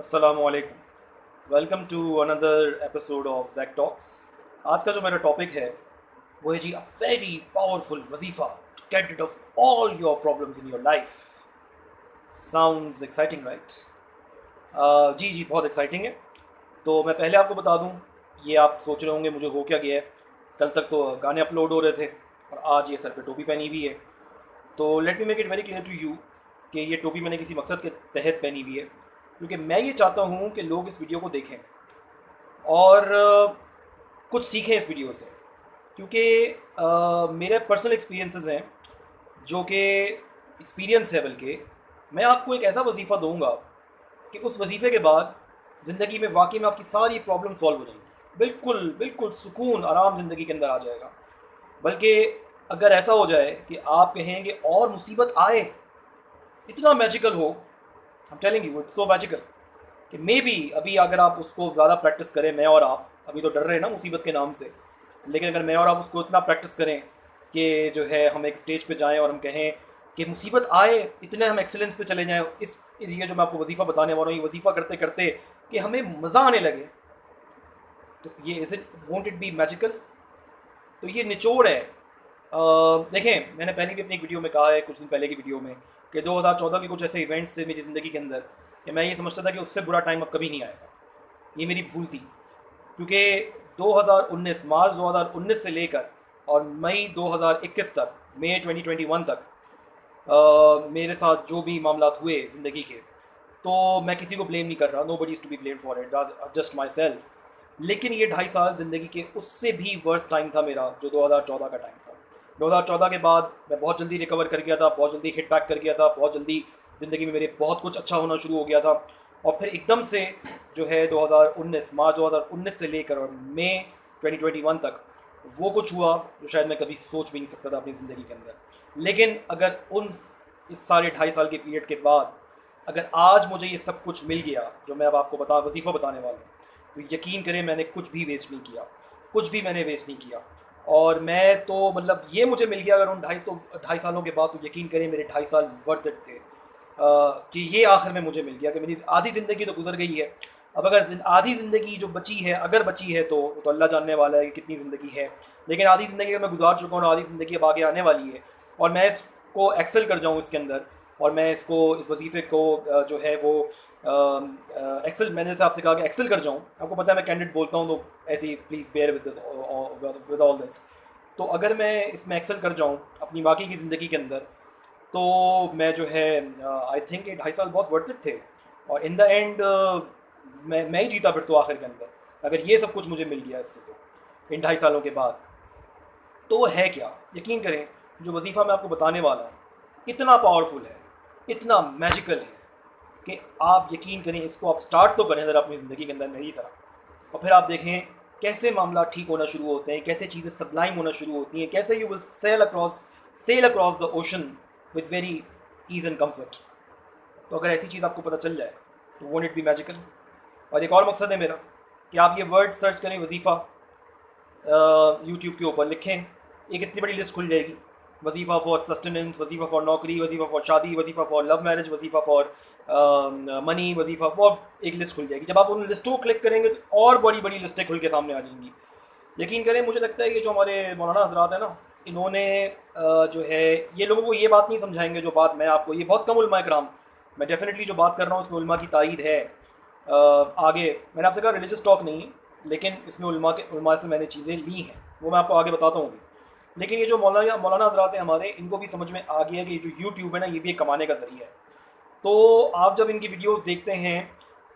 अस्सलामुअलैकुम। Welcome to another episode of Jack talks. आज का जो मेरा टॉपिक है वो है जी अ वेरी पावरफुल वजीफ़ा to get rid of all your problems in your life. Sounds exciting right? जी जी, बहुत एक्साइटिंग है। तो मैं पहले आपको बता दूं, ये आप सोच रहे होंगे मुझे हो क्या गया है। कल तक तो गाने अपलोड हो रहे थे और आज ये सर पे टोपी पहनी हुई है। तो let me make it very clear to you कि ये टोपी मैंने किसी मकसद के तहत पहनी हुई है, क्योंकि मैं ये चाहता हूँ कि लोग इस वीडियो को देखें और कुछ सीखें इस वीडियो से। क्योंकि मेरे पर्सनल एक्सपीरियंसेस हैं, जो कि एक्सपीरियंस है, बल्कि मैं आपको एक ऐसा वजीफ़ा दूंगा कि उस वजीफ़े के बाद ज़िंदगी में वाकई में आपकी सारी प्रॉब्लम सॉल्व हो जाएंगी। बिल्कुल बिल्कुल सुकून आराम ज़िंदगी के अंदर आ जाएगा। बल्कि अगर ऐसा हो जाए कि आप कहेंगे और मुसीबत आए, इतना मैजिकल हो, I am telling you it's so magical कि मे बी अभी अगर आप उसको ज़्यादा प्रैक्टिस करें, मैं और आप अभी तो डर रहे हैं ना मुसीबत के नाम से, लेकिन अगर मैं और आप उसको इतना प्रैक्टिस करें कि जो है हम एक स्टेज पे जाएं और हम कहें कि मुसीबत आए, इतने हम एक्सेलेंस पे चले जाएं इस ये जो मैं आपको वजीफ़ा बताने वाला हूँ, ये वजीफ़ा करते करते कि हमें मज़ा आने लगे, तो ये is it won't it be magical? तो ये निचोड़ है। देखें, मैंने पहले भी अपनी एक वीडियो में कहा है, कुछ दिन पहले की वीडियो में, कि 2014 के कुछ ऐसे इवेंट्स थे मेरी ज़िंदगी के अंदर कि मैं ये समझता था कि उससे बुरा टाइम अब कभी नहीं आएगा। ये मेरी भूल थी, क्योंकि 2019 मार्च 2019 से लेकर और मई 2021 तक, मई 2021 तक मेरे साथ जो भी मामलात हुए ज़िंदगी के, तो मैं किसी को ब्लेम नहीं कर रहा, nobody is to be blame for it, just myself. लेकिन ये 2.5 साल ज़िंदगी के उससे भी वर्स्ट टाइम था मेरा, जो 2014 का टाइम था। 2014 के बाद मैं बहुत जल्दी रिकवर कर गया था, बहुत जल्दी हिट बैक कर गया था, बहुत जल्दी ज़िंदगी में मेरे बहुत कुछ अच्छा होना शुरू हो गया था। और फिर एकदम से जो है 2019 मार्च 2019 से लेकर और मई 2021 तक वो कुछ हुआ जो शायद मैं कभी सोच भी नहीं सकता था अपनी ज़िंदगी के अंदर। लेकिन अगर इस सारे 2.5 साल के पीरियड के बाद अगर आज मुझे ये सब कुछ मिल गया जो मैं अब आपको वजीफ़ा बताने वाला हूँ, तो यकीन करें मैंने कुछ भी वेस्ट नहीं किया, कुछ भी मैंने वेस्ट नहीं किया। और मैं तो मतलब ये मुझे मिल गया अगर उन 2.5 सालों के बाद, तो यकीन करें मेरे 2.5 साल वर्थ इट थे। कि ये आखिर में मुझे मिल गया कि मेरी आधी ज़िंदगी तो गुजर गई है। अब अगर आधी ज़िंदगी जो बची है, अगर बची है तो अल्लाह जानने वाला है कि कितनी ज़िंदगी है, लेकिन आधी ज़िंदगी मैं गुजार चुका हूँ, आधी ज़िंदगी अब आगे आने वाली है। और मैं इसको एक्सेल कर जाऊँ इसके अंदर, और मैं इस वजीफ़े को जो है वो एक्सेल, मैंने से आपसे कहा कि एक्सेल कर जाऊँ। आपको पता है मैं कैंडिडेट बोलता हूँ, तो ऐसी please bear with this, with all this. तो अगर मैं इसमें एक्सेल कर जाऊँ अपनी बाकी की ज़िंदगी के अंदर, तो मैं जो है आई थिंक ये 2.5 साल बहुत वर्थ इट थे। और इन द एंड मैं ही जीता फिर तो आखिर के अंदर, अगर ये सब कुछ मुझे मिल गया इससे, तो इन 2.5 सालों के बाद तो वो है क्या। यकीन करें, जो वजीफ़ा मैं आपको बताने वाला हूँ इतना पावरफुल है, इतना मैजिकल है कि आप यकीन करें, इसको आप स्टार्ट तो करें ज़रा अपनी ज़िंदगी के अंदर मेरी तरह, और फिर आप देखें कैसे मामला ठीक होना शुरू होते हैं, कैसे चीज़ें सबलाइम होना शुरू होती हैं, कैसे you will sail across the ocean with very ease and comfort. तो अगर ऐसी चीज़ आपको पता चल जाए तो वोंट इट बी मैजिकल? और एक और मकसद है मेरा कि आप ये वर्ड सर्च करें वजीफ़ा, यूट्यूब के ऊपर लिखें, एक इतनी बड़ी लिस्ट खुल जाएगी। वजीफ़ा फॉर सस्टेनेंस, वजीफ़ा फॉर नौकरी, वजीफ़ा फॉर शादी, वजीफ़ा फॉर लव मैरिज, वजीफ़ा फॉर मनी, वजीफ़ा फॉर, एक लिस्ट खुल जाएगी। जब आप उन लिस्टों को क्लिक करेंगे तो और बड़ी बड़ी लिस्टें खुल के सामने आ जाएंगी। यकीन करें, मुझे लगता है कि जो हमारे मौलाना हजरात हैं ना, इन्होंने जो है ये लोगों को ये बात नहीं समझाएंगे जो बात मैं आपको, ये बहुत कम उलमा कराम, मैं डेफिनेटली जो बात कर रहा हूँ उसमें उलमा की तायीद है। आगे मैंने आपसे कहा रिलीजियस टॉक नहीं, लेकिन इसमें उलमा से मैंने चीज़ें ली हैं, वो मैं आपको आगे बताता हूँ भी। लेकिन ये जो मौलाना मौलाना हजरात हैं हमारे, इनको भी समझ में आ गया है कि जो यूट्यूब है ना, ये भी एक कमाने का ज़रिया है। तो आप जब इनकी वीडियोस देखते हैं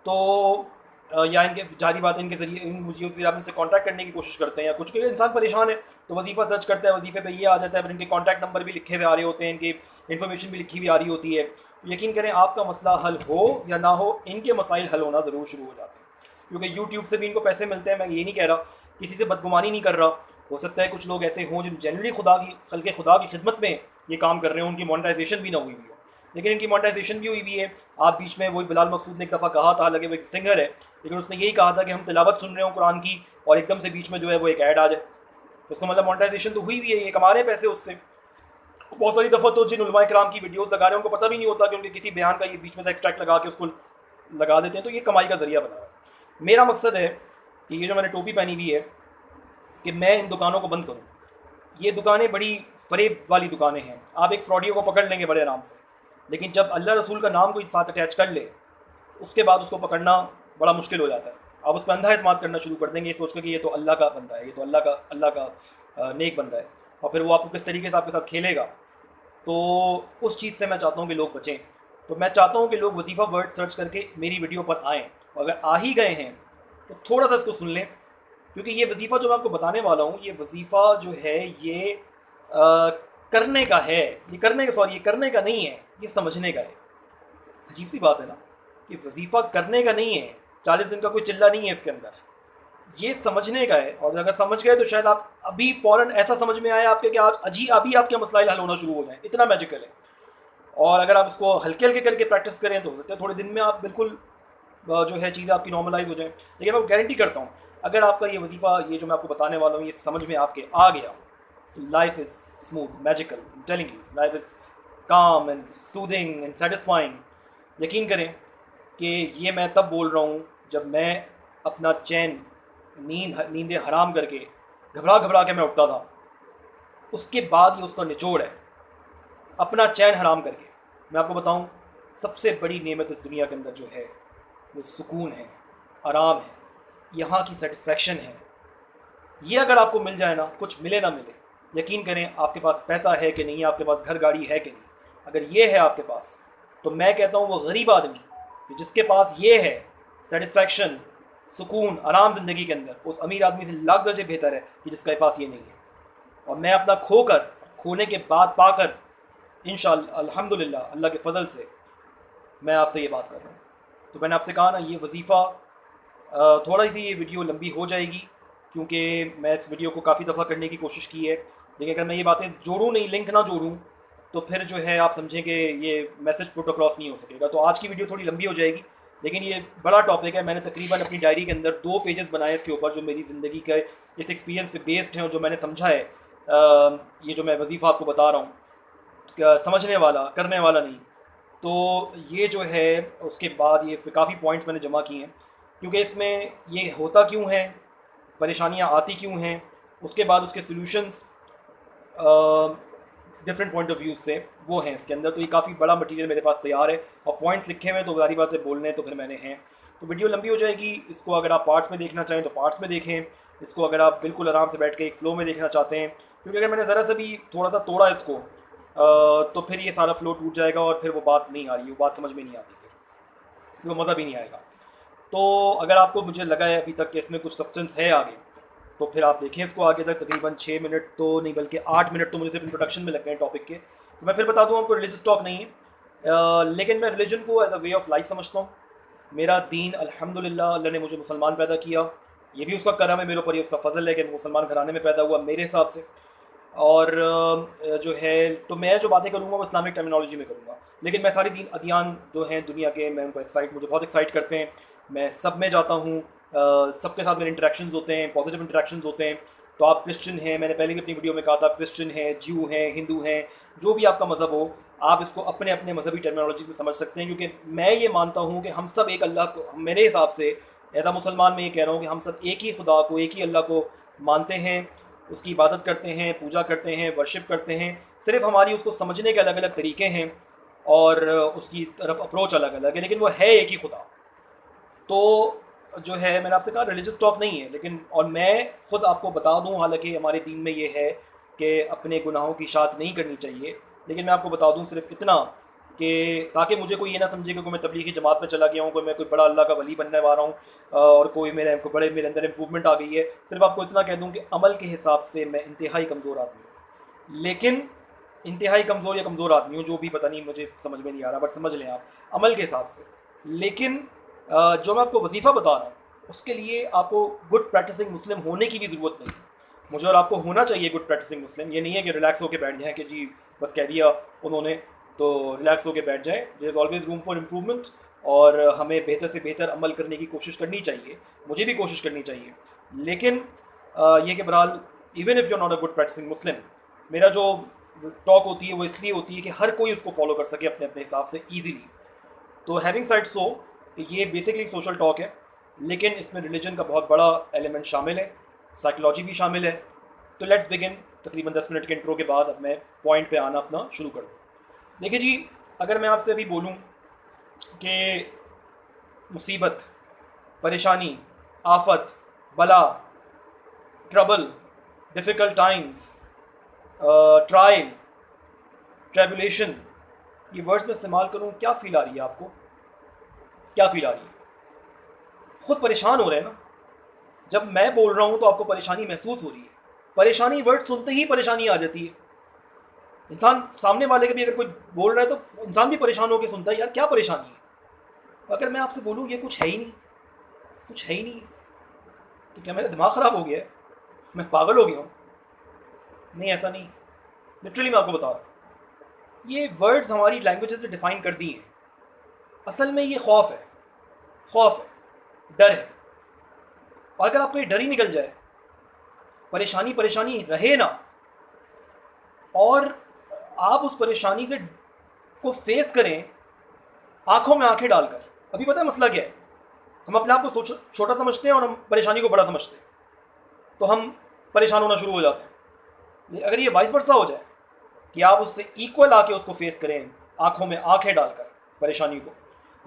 तो या इनके जारी बात है, इनके ज़रिए इन वीडियोस के जरिए आप इनसे कांटेक्ट करने की कोशिश करते हैं, या कुछ इंसान परेशान है तो वजीफ़ा सर्च करता है, वजीफ़े पे ये आ जाता है, फिर इनके कांटेक्ट नंबर भी लिखे हुए आ रहे होते हैं, इनकी इन्फॉर्मेशन भी लिखी हुई आ रही होती है। तो यकीन करें, आपका मसला हल हो या ना हो, इनके मसाइल हल होना ज़रूर शुरू हो जाते हैं, क्योंकि यूट्यूब से भी इनको पैसे मिलते हैं। मैं ये नहीं कह रहा, किसी से बदगुमानी नहीं कर रहा, हो सकता है कुछ लोग ऐसे हों जो जनरली खुदा की खिदमत में ये काम कर रहे हो, उनकी मोनेटाइजेशन भी ना हुई हुई हो, लेकिन इनकी मोनेटाइजेशन भी हुई हुई है। आप बीच में, वही बिलाल मकसूद ने एक दफ़ा कहा था, हालांकि वो एक सिंगर है, लेकिन उसने यही कहा था कि हम तिलावत सुन रहे हो कुरान की और एकदम से बीच में जो है वो एक ऐड आ जाए, तो उसका मतलब मोनेटाइजेशन तो हुई हुई है, ये कमा रहे हैं पैसे उससे। बहुत सारी दफ़ा तो जिन उलमा कराम की वीडियोस लगा रहे हैं उनको पता भी नहीं होता कि उनके किसी बयान का ये बीच में से एक्सट्रैक्ट लगा के उसको लगा देते हैं, तो ये कमाई का ज़रिया बना रहा है। मेरा मकसद है कि ये जो मैंने टोपी पहनी हुई है कि मैं इन दुकानों को बंद करूँ। ये दुकानें बड़ी फरेब वाली दुकानें हैं, आप एक फ्रॉडियो को पकड़ लेंगे बड़े आराम से, लेकिन जब अल्लाह रसूल का नाम कोई साथ अटैच कर ले उसके बाद उसको पकड़ना बड़ा मुश्किल हो जाता है। आप उस पर अंधा एतमाद करना शुरू कर देंगे, ये सोच कर कि ये तो अल्लाह का बंदा है, ये तो अल्लाह का नेक बंदा है, और फिर वो आपको किस तरीके से आपके साथ खेलेगा। तो उस चीज़ से मैं चाहता हूँ कि लोग बचें। तो मैं चाहता हूँ कि लोग वजीफ़ा वर्ड सर्च करके मेरी वीडियो पर आएँ, और अगर आ ही गए हैं तो थोड़ा सा इसको सुन लें, क्योंकि ये वजीफ़ा जो मैं आपको बताने वाला हूँ, ये वजीफ़ा जो है ये करने का है, ये करने का नहीं है, ये समझने का है। अजीब सी बात है ना कि वजीफ़ा करने का नहीं है, 40 दिन का कोई चिल्ला नहीं है इसके अंदर, ये समझने का है। और अगर समझ गए तो शायद आप अभी फ़ौरन ऐसा समझ में आए आपके कि आज अभी आपके मसलाइल हल होना शुरू हो जाए, इतना मैजिकल है। और अगर आप इसको हल्के हल्के करके प्रैक्टिस करें तो हो सकता है थोड़े दिन में आप बिल्कुल जो है चीज़ें आपकी नॉर्मलाइज हो जाएं। लेकिन मैं गारंटी करता हूँ अगर आपका ये वजीफ़ा, ये जो मैं आपको बताने वाला हूँ, ये समझ में आपके आ गया, life is smooth magical, telling you, life is काम एंड सूदिंग एंड सेटिस्फाइंग। यकीन करें कि ये मैं तब बोल रहा हूँ जब मैं अपना चैन, नींदें हराम करके घबरा घबरा के मैं उठता था, उसके बाद ये उसका निचोड़ है, अपना चैन हराम करके। मैं आपको बताऊँ, सबसे बड़ी नेमत इस दुनिया के अंदर जो है वो सुकून है, आराम है, यहाँ की सेटिस्फेक्शन है। ये अगर आपको मिल जाए ना, कुछ मिले ना मिले, यकीन करें आपके पास पैसा है कि नहीं, आपके पास घर गाड़ी है कि नहीं, अगर ये है आपके पास, तो मैं कहता हूँ वो गरीब आदमी कि जिसके पास ये है सेटिस्फेक्शन, सुकून, आराम ज़िंदगी के अंदर, उस अमीर आदमी से लाख दर्जे बेहतर है कि जिसके पास ये नहीं है। और मैं अपना खोने के बाद पाकर इंशाअल्लाह अल्हम्दुलिल्लाह अल्लाह के फ़ज़ल से मैं आपसे ये बात कर रहा हूँ। तो मैंने आपसे कहा ना, ये वजीफ़ा थोड़ा सी ये वीडियो लंबी हो जाएगी क्योंकि मैं इस वीडियो को काफ़ी दफ़ा करने की कोशिश की है, लेकिन अगर मैं ये बातें जोड़ूँ नहीं, लिंक ना जोड़ूँ, तो फिर जो है आप समझें कि ये मैसेज पुट अक्रॉस नहीं हो सकेगा। तो आज की वीडियो थोड़ी लंबी हो जाएगी, लेकिन ये बड़ा टॉपिक है। मैंने तकरीबन अपनी डायरी के अंदर 2 पेजेस बनाए इसके ऊपर, जो मेरी ज़िंदगी के इस एक्सपीरियंस पे बेस्ड हैं और जो मैंने समझा है। ये जो मैं वजीफ़ा आपको बता रहा हूँ, समझने वाला, करने वाला नहीं। तो ये जो है उसके बाद ये इस पर काफ़ी पॉइंट्स मैंने जमा किए हैं, क्योंकि इसमें ये होता क्यों है, परेशानियाँ आती क्यों हैं, उसके बाद उसके solutions different point of view से वो हैं इसके अंदर। तो ये काफ़ी बड़ा मटेरियल मेरे पास तैयार है और पॉइंट्स लिखे हुए हैं, तो सारी बातें बोलने तो फिर मैंने हैं। तो वीडियो लंबी हो जाएगी, इसको अगर आप पार्ट्स में देखना चाहें तो पार्ट्स में देखें, इसको अगर आप बिल्कुल आराम से बैठ के एक फ़्लो में देखना चाहते हैं, क्योंकि अगर मैंने ज़रा सा भी थोड़ा सा तोड़ा इसको तो फिर ये सारा फ्लो टूट जाएगा और फिर वो बात नहीं आ रही, वो बात समझ में नहीं आती, फिर वो मज़ा भी नहीं आएगा। तो अगर आपको, मुझे लगा है अभी तक कि इसमें कुछ सब्सटेंस है आगे, तो फिर आप देखें इसको आगे तक। तकरीबन 6 मिनट तो नहीं बल्कि 8 मिनट तो मुझे सिर्फ इंट्रोडक्शन में लग गए हैं टॉपिक के। तो मैं फिर बता दूँ आपको, रिलीजियस टॉक नहीं है, लेकिन मैं रिलीजन को as a way of life समझता हूँ। मेरा दीन अल्हम्दुलिल्लाह, अल्लाह ने मुझे मुसलमान पैदा किया, ये भी उसका करम है मेरे ऊपर, ये उसका फ़ज़ल है कि मुसलमान घराने में पैदा हुआ मेरे हिसाब से। और जो है, तो मैं जो बातें करूँगा वो इस्लामिक टर्मिनोलॉजी में करूँगा, लेकिन मैं सारी अदियान जो हैं दुनिया के, मैं उनको मुझे बहुत एक्साइट करते हैं। मैं सब में जाता हूँ, सबके साथ मेरे इंटरेक्शंस होते हैं, पॉजिटिव इंटरेक्शंस होते हैं। तो आप क्रिश्चियन हैं, मैंने पहले भी अपनी वीडियो में कहा था, क्रिश्चियन हैं, ज्यू हैं, हिंदू हैं, जो भी आपका मज़हब हो, आप इसको अपने अपने मजहबी टर्मिनोलॉजी में समझ सकते हैं। क्योंकि मैं ये मानता हूँ कि हम सब एक अल्लाह को, मेरे हिसाब से एज आ मुसलमान मैं ये कह रहा हूँ कि हम सब एक ही खुदा को, एक ही अल्लाह को मानते हैं, उसकी इबादत करते हैं, पूजा करते हैं, वर्शिप करते हैं। सिर्फ हमारी उसको समझने के अलग अलग तरीके हैं और उसकी तरफ अप्रोच अलग अलग है, लेकिन वो है एक ही खुदा। तो जो है, मैंने आपसे कहा रिलीजियस टॉक नहीं है, लेकिन और मैं ख़ुद आपको बता दूं, हालांकि हमारे दीन में ये है कि अपने गुनाहों की शात नहीं करनी चाहिए, लेकिन मैं आपको बता दूं सिर्फ इतना कि ताकि मुझे कोई ये ना समझे कि कोई मैं तबलीगी जमात में चला गया हूँ, कोई मैं कोई बड़ा अल्लाह का वली बनने वाला हूँ और कोई मेरे अंदर इम्प्रूवमेंट आ गई है। सिर्फ आपको इतना कह दूँ कि अमल के हिसाब से मैं इंतहाई कमज़ोर आदमी हूँ, लेकिन इंतहाई कमज़ोर या कमज़ोर आदमी हूँ, जो भी पता नहीं, मुझे समझ में नहीं आ रहा, बट समझ लें आप अमल के हिसाब से। लेकिन जो मैं आपको वजीफ़ा बता रहा हूँ, उसके लिए आपको गुड प्रैक्टिसिंग मुस्लिम होने की भी ज़रूरत नहीं है। मुझे और आपको होना चाहिए गुड प्रैक्टिसिंग मुस्लिम। ये नहीं है कि रिलैक्स होकर बैठ जाएँ कि जी बस कह दिया उन्होंने तो रिलैक्स होकर बैठ जाएँ। There is always room for improvement और हमें बेहतर से बेहतर अमल करने की कोशिश करनी चाहिए, मुझे भी कोशिश करनी चाहिए। लेकिन ये कि बहरहाल, even if you are not a good practising Muslim, मेरा जो टॉक होती है वो इसलिए होती है कि हर कोई उसको फॉलो कर सके अपने अपने हिसाब से ईजीली। तो हैविंग साइड सो, कि ये बेसिकली सोशल टॉक है, लेकिन इसमें रिलीजन का बहुत बड़ा एलिमेंट शामिल है, साइकोलॉजी भी शामिल है। तो लेट्स बिगिन। तकरीबन 10 मिनट के इंट्रो के बाद अब मैं पॉइंट पे आना अपना शुरू कर दूँ। देखिए जी, अगर मैं आपसे अभी बोलूँ कि मुसीबत, परेशानी, आफत, बला, ट्रबल, डिफ़िकल्ट टाइम्स, ट्रायल, ट्रेबुलेशन, ये वर्ड्स में इस्तेमाल करूँ, क्या फ़ील आ रही है आपको? क्या फ़ील आ रही है? खुद परेशान हो रहे हैं ना? जब मैं बोल रहा हूँ तो आपको परेशानी महसूस हो रही है। परेशानी वर्ड सुनते ही परेशानी आ जाती है। इंसान सामने वाले के भी अगर कोई बोल रहा है तो इंसान भी परेशान होकर सुनता है, यार क्या परेशानी है? अगर मैं आपसे बोलूँ ये कुछ है ही नहीं, कुछ है ही नहीं, तो क्या मेरा दिमाग ख़राब हो गया है? मैं पागल हो गया हूँ? नहीं, ऐसा नहीं। लिटरली मैं आपको बता रहा हूँ, ये वर्ड्स हमारी लैंग्वेजेस में डिफ़ाइन कर दी हैं। असल में ये खौफ है, खौफ है, डर है। और अगर आपको ये डर ही निकल जाए, परेशानी परेशानी रहे ना, और आप उस परेशानी से को फेस करें आंखों में आंखें डालकर। अभी पता है मसला क्या है? हम अपने आप को छोटा समझते हैं और हम परेशानी को बड़ा समझते हैं, तो हम परेशान होना शुरू हो जाते हैं। अगर ये वाइस वर्सा हो जाए कि आप उससे इक्वल आके उसको फेस करें आंखों में आंखें डालकर परेशानी को,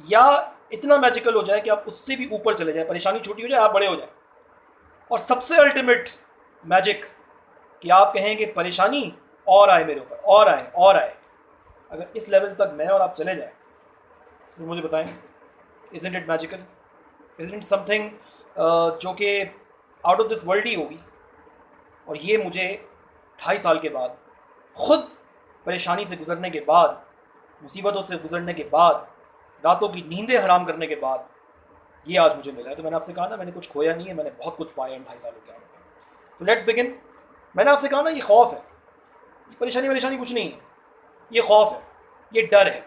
या इतना मैजिकल हो जाए कि आप उससे भी ऊपर चले जाएं, परेशानी छोटी हो जाए, आप बड़े हो जाएं, और सबसे अल्टीमेट मैजिक कि आप कहें कि परेशानी और आए मेरे ऊपर, और आए और आए। अगर इस लेवल तक मैं और आप चले जाएं तो मुझे बताएं, isn't it magical? Isn't it something जो कि आउट ऑफ दिस वर्ल्ड ही होगी? और ये मुझे 2.5 साल के बाद, खुद परेशानी से गुजरने के बाद, मुसीबतों से गुजरने के बाद, रातों की नींदें हराम करने के बाद, ये आज मुझे मिला है। तो मैंने आपसे कहा ना, मैंने कुछ खोया नहीं है, मैंने बहुत कुछ पाया इन 2.5 सालों के अंदर। तो लेट्स बिगिन। मैंने आपसे कहा ना, ये खौफ है, ये परेशानी कुछ नहीं है, ये खौफ है, ये डर है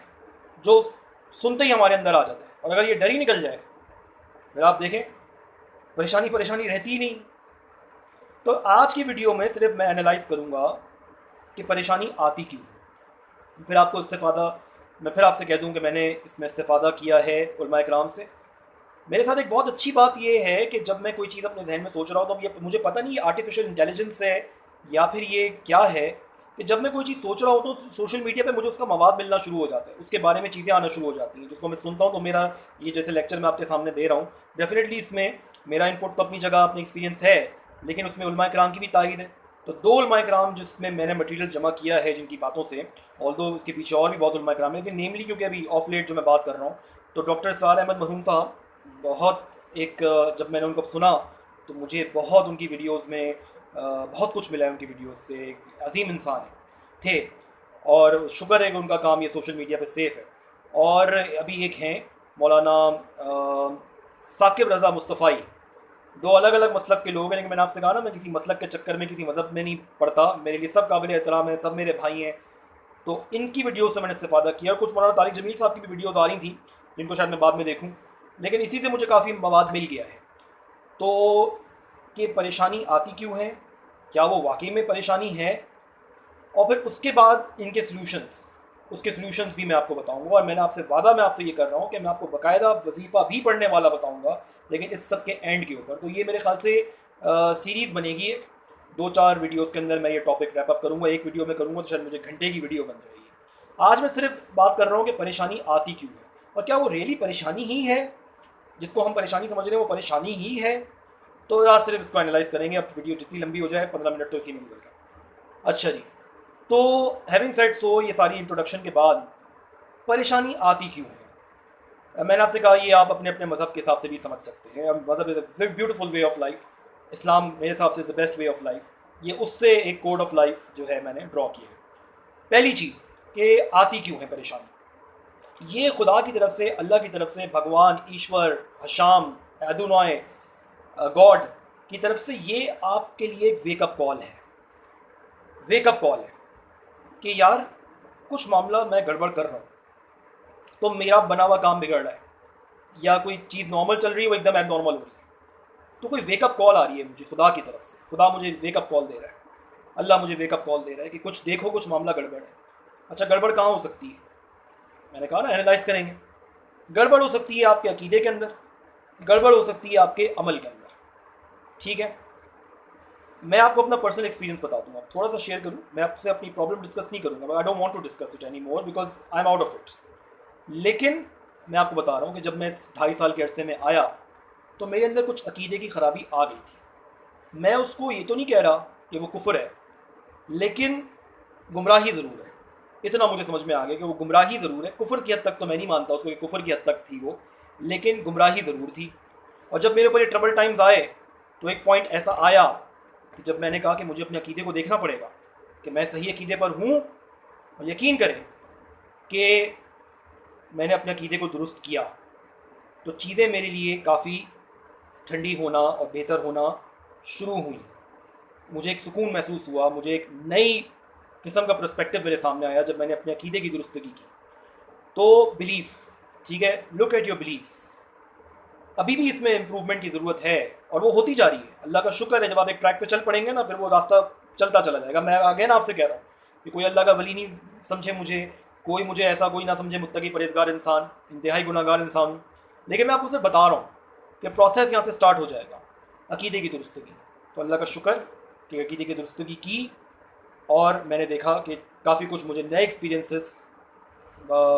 जो सुनते ही हमारे अंदर आ जाता है। और अगर ये डर ही निकल जाए, फिर आप देखें परेशानी रहती ही नहीं। तो आज की वीडियो में सिर्फ मैं एनालाइज करूँगा कि परेशानी आती क्यों है। फिर आपको इस्तिफ़ादा, मैं फिर आपसे कह दूं कि मैंने इसमें इस्तिफ़ादा किया है उलमाए किराम से। मेरे साथ एक बहुत अच्छी बात यह है कि जब मैं कोई चीज़ अपने जहन में सोच रहा हूँ तो ये मुझे पता नहीं ये आर्टिफिशियल इंटेलिजेंस है या फिर ये क्या है, कि जब मैं कोई चीज़ सोच रहा हूँ तो सोशल मीडिया पे मुझे उसका मवाद मिलना शुरू हो जाता है, उसके बारे में चीज़ें आना शुरू हो जाती हैं जिसको मैं सुनता हूँ। तो मेरा ये जैसे लेक्चर मैं आपके सामने दे रहा हूँ, डेफिनेटली इसमें मेरा इनपुट तो अपनी जगह, अपनी एक्सपीरियंस है, लेकिन उसमें उलमाए किराम की भी तायद है। तो 2 उलमाए किराम जिसमें मैंने मटेरियल जमा किया है जिनकी बातों से, ऑल्दो इसके पीछे और भी बहुत उलमाए किराम है, लेकिन नेमली क्योंकि अभी ऑफ लेट जो मैं बात कर रहा हूँ, तो डॉक्टर सआद अहमद मरहूम साहब बहुत एक, जब मैंने उनको सुना तो मुझे बहुत उनकी वीडियोस में बहुत कुछ मिला है उनकी वीडियोस से। अजीम इंसान थे, और शुक्र है कि उनका काम ये सोशल मीडिया पे सेफ़ है। और अभी एक हैं मौलाना साकिब रज़ा मुस्तफ़ाई, 2 अलग अलग मसलक के लोग हैं, लेकिन मैंने आपसे कहा ना, मैं किसी मसलक के चक्कर में, किसी मज़हब में नहीं पढ़ता, मेरे लिए सब काबिल एहतराम है, सब मेरे भाई हैं। तो इनकी वीडियो से मैंने इस्तिफ़ादा किया। और कुछ मौलाना तारिक जमील साहब की भी वीडियोज़ आ रही थी जिनको शायद मैं बाद में देखूँ, लेकिन इसी से मुझे काफ़ी मवाद मिल गया है। तो कि परेशानी आती क्यों है, क्या वो वाकई में परेशानी है, और फिर उसके बाद इनके सल्यूशंस, उसके सल्यूशंस भी मैं आपको बताऊंगा। और मैंने आपसे वादा, मैं आपसे ये कर रहा हूँ कि मैं आपको बाकायदा वजीफ़ा भी पढ़ने वाला बताऊंगा, लेकिन इस सब के एंड के ऊपर। तो ये मेरे ख्याल से सीरीज़ बनेगी, 2-4 वीडियोज़ के अंदर मैं ये टॉपिक रैप अप करूँगा। एक वीडियो में करूँगा तो शायद मुझे घंटे की वीडियो बन जाएगी। आज मैं सिर्फ बात कर रहा हूँ कि परेशानी आती क्यों है, और क्या वो रियली परेशानी ही है, जिसको हम परेशानी समझ रहे हैं वो परेशानी ही है। तो आज सिर्फ इसको एनालाइज करेंगे। अब वीडियो जितनी लंबी हो जाए, 15 मिनट तो इसी में गुजर गया। अच्छा जी, तो हैविंग सेड सो, ये सारी इंट्रोडक्शन के बाद परेशानी आती क्यों है, मैंने आपसे कहा ये आप अपने अपने मज़हब के हिसाब से भी समझ सकते हैं। मज़हब is a very beautiful way of life. Islam मेरे हिसाब से is the best way of life. ये उससे एक कोड ऑफ लाइफ जो है मैंने ड्रॉ किया है। पहली चीज़ कि आती क्यों है परेशानी, ये खुदा की तरफ से, अल्लाह की तरफ से, भगवान, ईश्वर, हशाम, अदुनाए, गॉड की तरफ से ये आपके लिए एक वेकअप कॉल है। वेकअप कॉल है कि यार कुछ मामला मैं गड़बड़ कर रहा हूँ, तो मेरा बना हुआ काम बिगड़ रहा है, या कोई चीज़ नॉर्मल चल रही है वो एकदम एबनॉर्मल हो रही है, तो कोई वेकअप कॉल आ रही है मुझे खुदा की तरफ से। खुदा मुझे वेकअप कॉल दे रहा है, अल्लाह मुझे वेकअप कॉल दे रहा है कि कुछ देखो, कुछ मामला गड़बड़ है। अच्छा, गड़बड़ कहाँ हो सकती है? मैंने कहा ना एनालाइज करेंगे। गड़बड़ हो सकती है आपके अकीदे के अंदर, गड़बड़ हो सकती है आपके अमल के अंदर। ठीक है, मैं आपको अपना पर्सनल एक्सपीरियंस बता दूँ, आप थोड़ा सा शेयर करूँ। मैं आपसे अपनी प्रॉब्लम डिस्कस नहीं करूँगा, I don't want to discuss it any more because I am out of it. लेकिन मैं आपको बता रहा हूँ कि जब मैं इस 2.5 साल के अरसे में आया तो मेरे अंदर कुछ अकीदे की ख़राबी आ गई थी। मैं उसको ये तो नहीं कह रहा कि वो कुफ्र है, लेकिन गुमराही ज़रूर है। इतना मुझे समझ में आ गया कि वो गुमराही ज़रूर है। कुफ्र की हद तक तो मैं नहीं मानता उसको कि कुफ्र की हद तक थी वो, लेकिन गुमराही ज़रूर थी। और जब मेरे ऊपर ये ट्रबल टाइम्स आए तो एक पॉइंट ऐसा आया कि जब मैंने कहा कि मुझे अपने अकीदे को देखना पड़ेगा कि मैं सही अकीदे पर हूँ। और यकीन करें कि मैंने अपने अकीदे को दुरुस्त किया तो चीज़ें मेरे लिए काफ़ी ठंडी होना और बेहतर होना शुरू हुई। मुझे एक सुकून महसूस हुआ, मुझे एक नई किस्म का पर्सपेक्टिव मेरे सामने आया जब मैंने अपने अकीदे की दुरुस्तगी की। तो बिलीफ, ठीक है, लुक एट योर बिलीफ्स। अभी भी इसमें इम्प्रूवमेंट की ज़रूरत है और वो होती जा रही है। अल्लाह का शुक्र है, जब आप एक ट्रैक पे चल पड़ेंगे ना फिर वो रास्ता चलता चला जाएगा। मैं आगे ना आपसे कह रहा हूँ कि कोई अल्लाह का वली नहीं समझे मुझे, कोई मुझे ऐसा कोई ना समझे मुत्तकी परहेज़गार इंसान, इंतहाई गुनाहगार इंसान हूँ। लेकिन मैं आपको सिर्फ बता रहा हूँ कि प्रोसेस यहाँ से स्टार्ट हो जाएगा, अकीदे की दुरुस्तगी। तो अल्लाह का शुक्र कि अकीदे की दुरुस्तगी की और मैंने देखा कि काफ़ी कुछ मुझे नए एक्सपीरियंसेस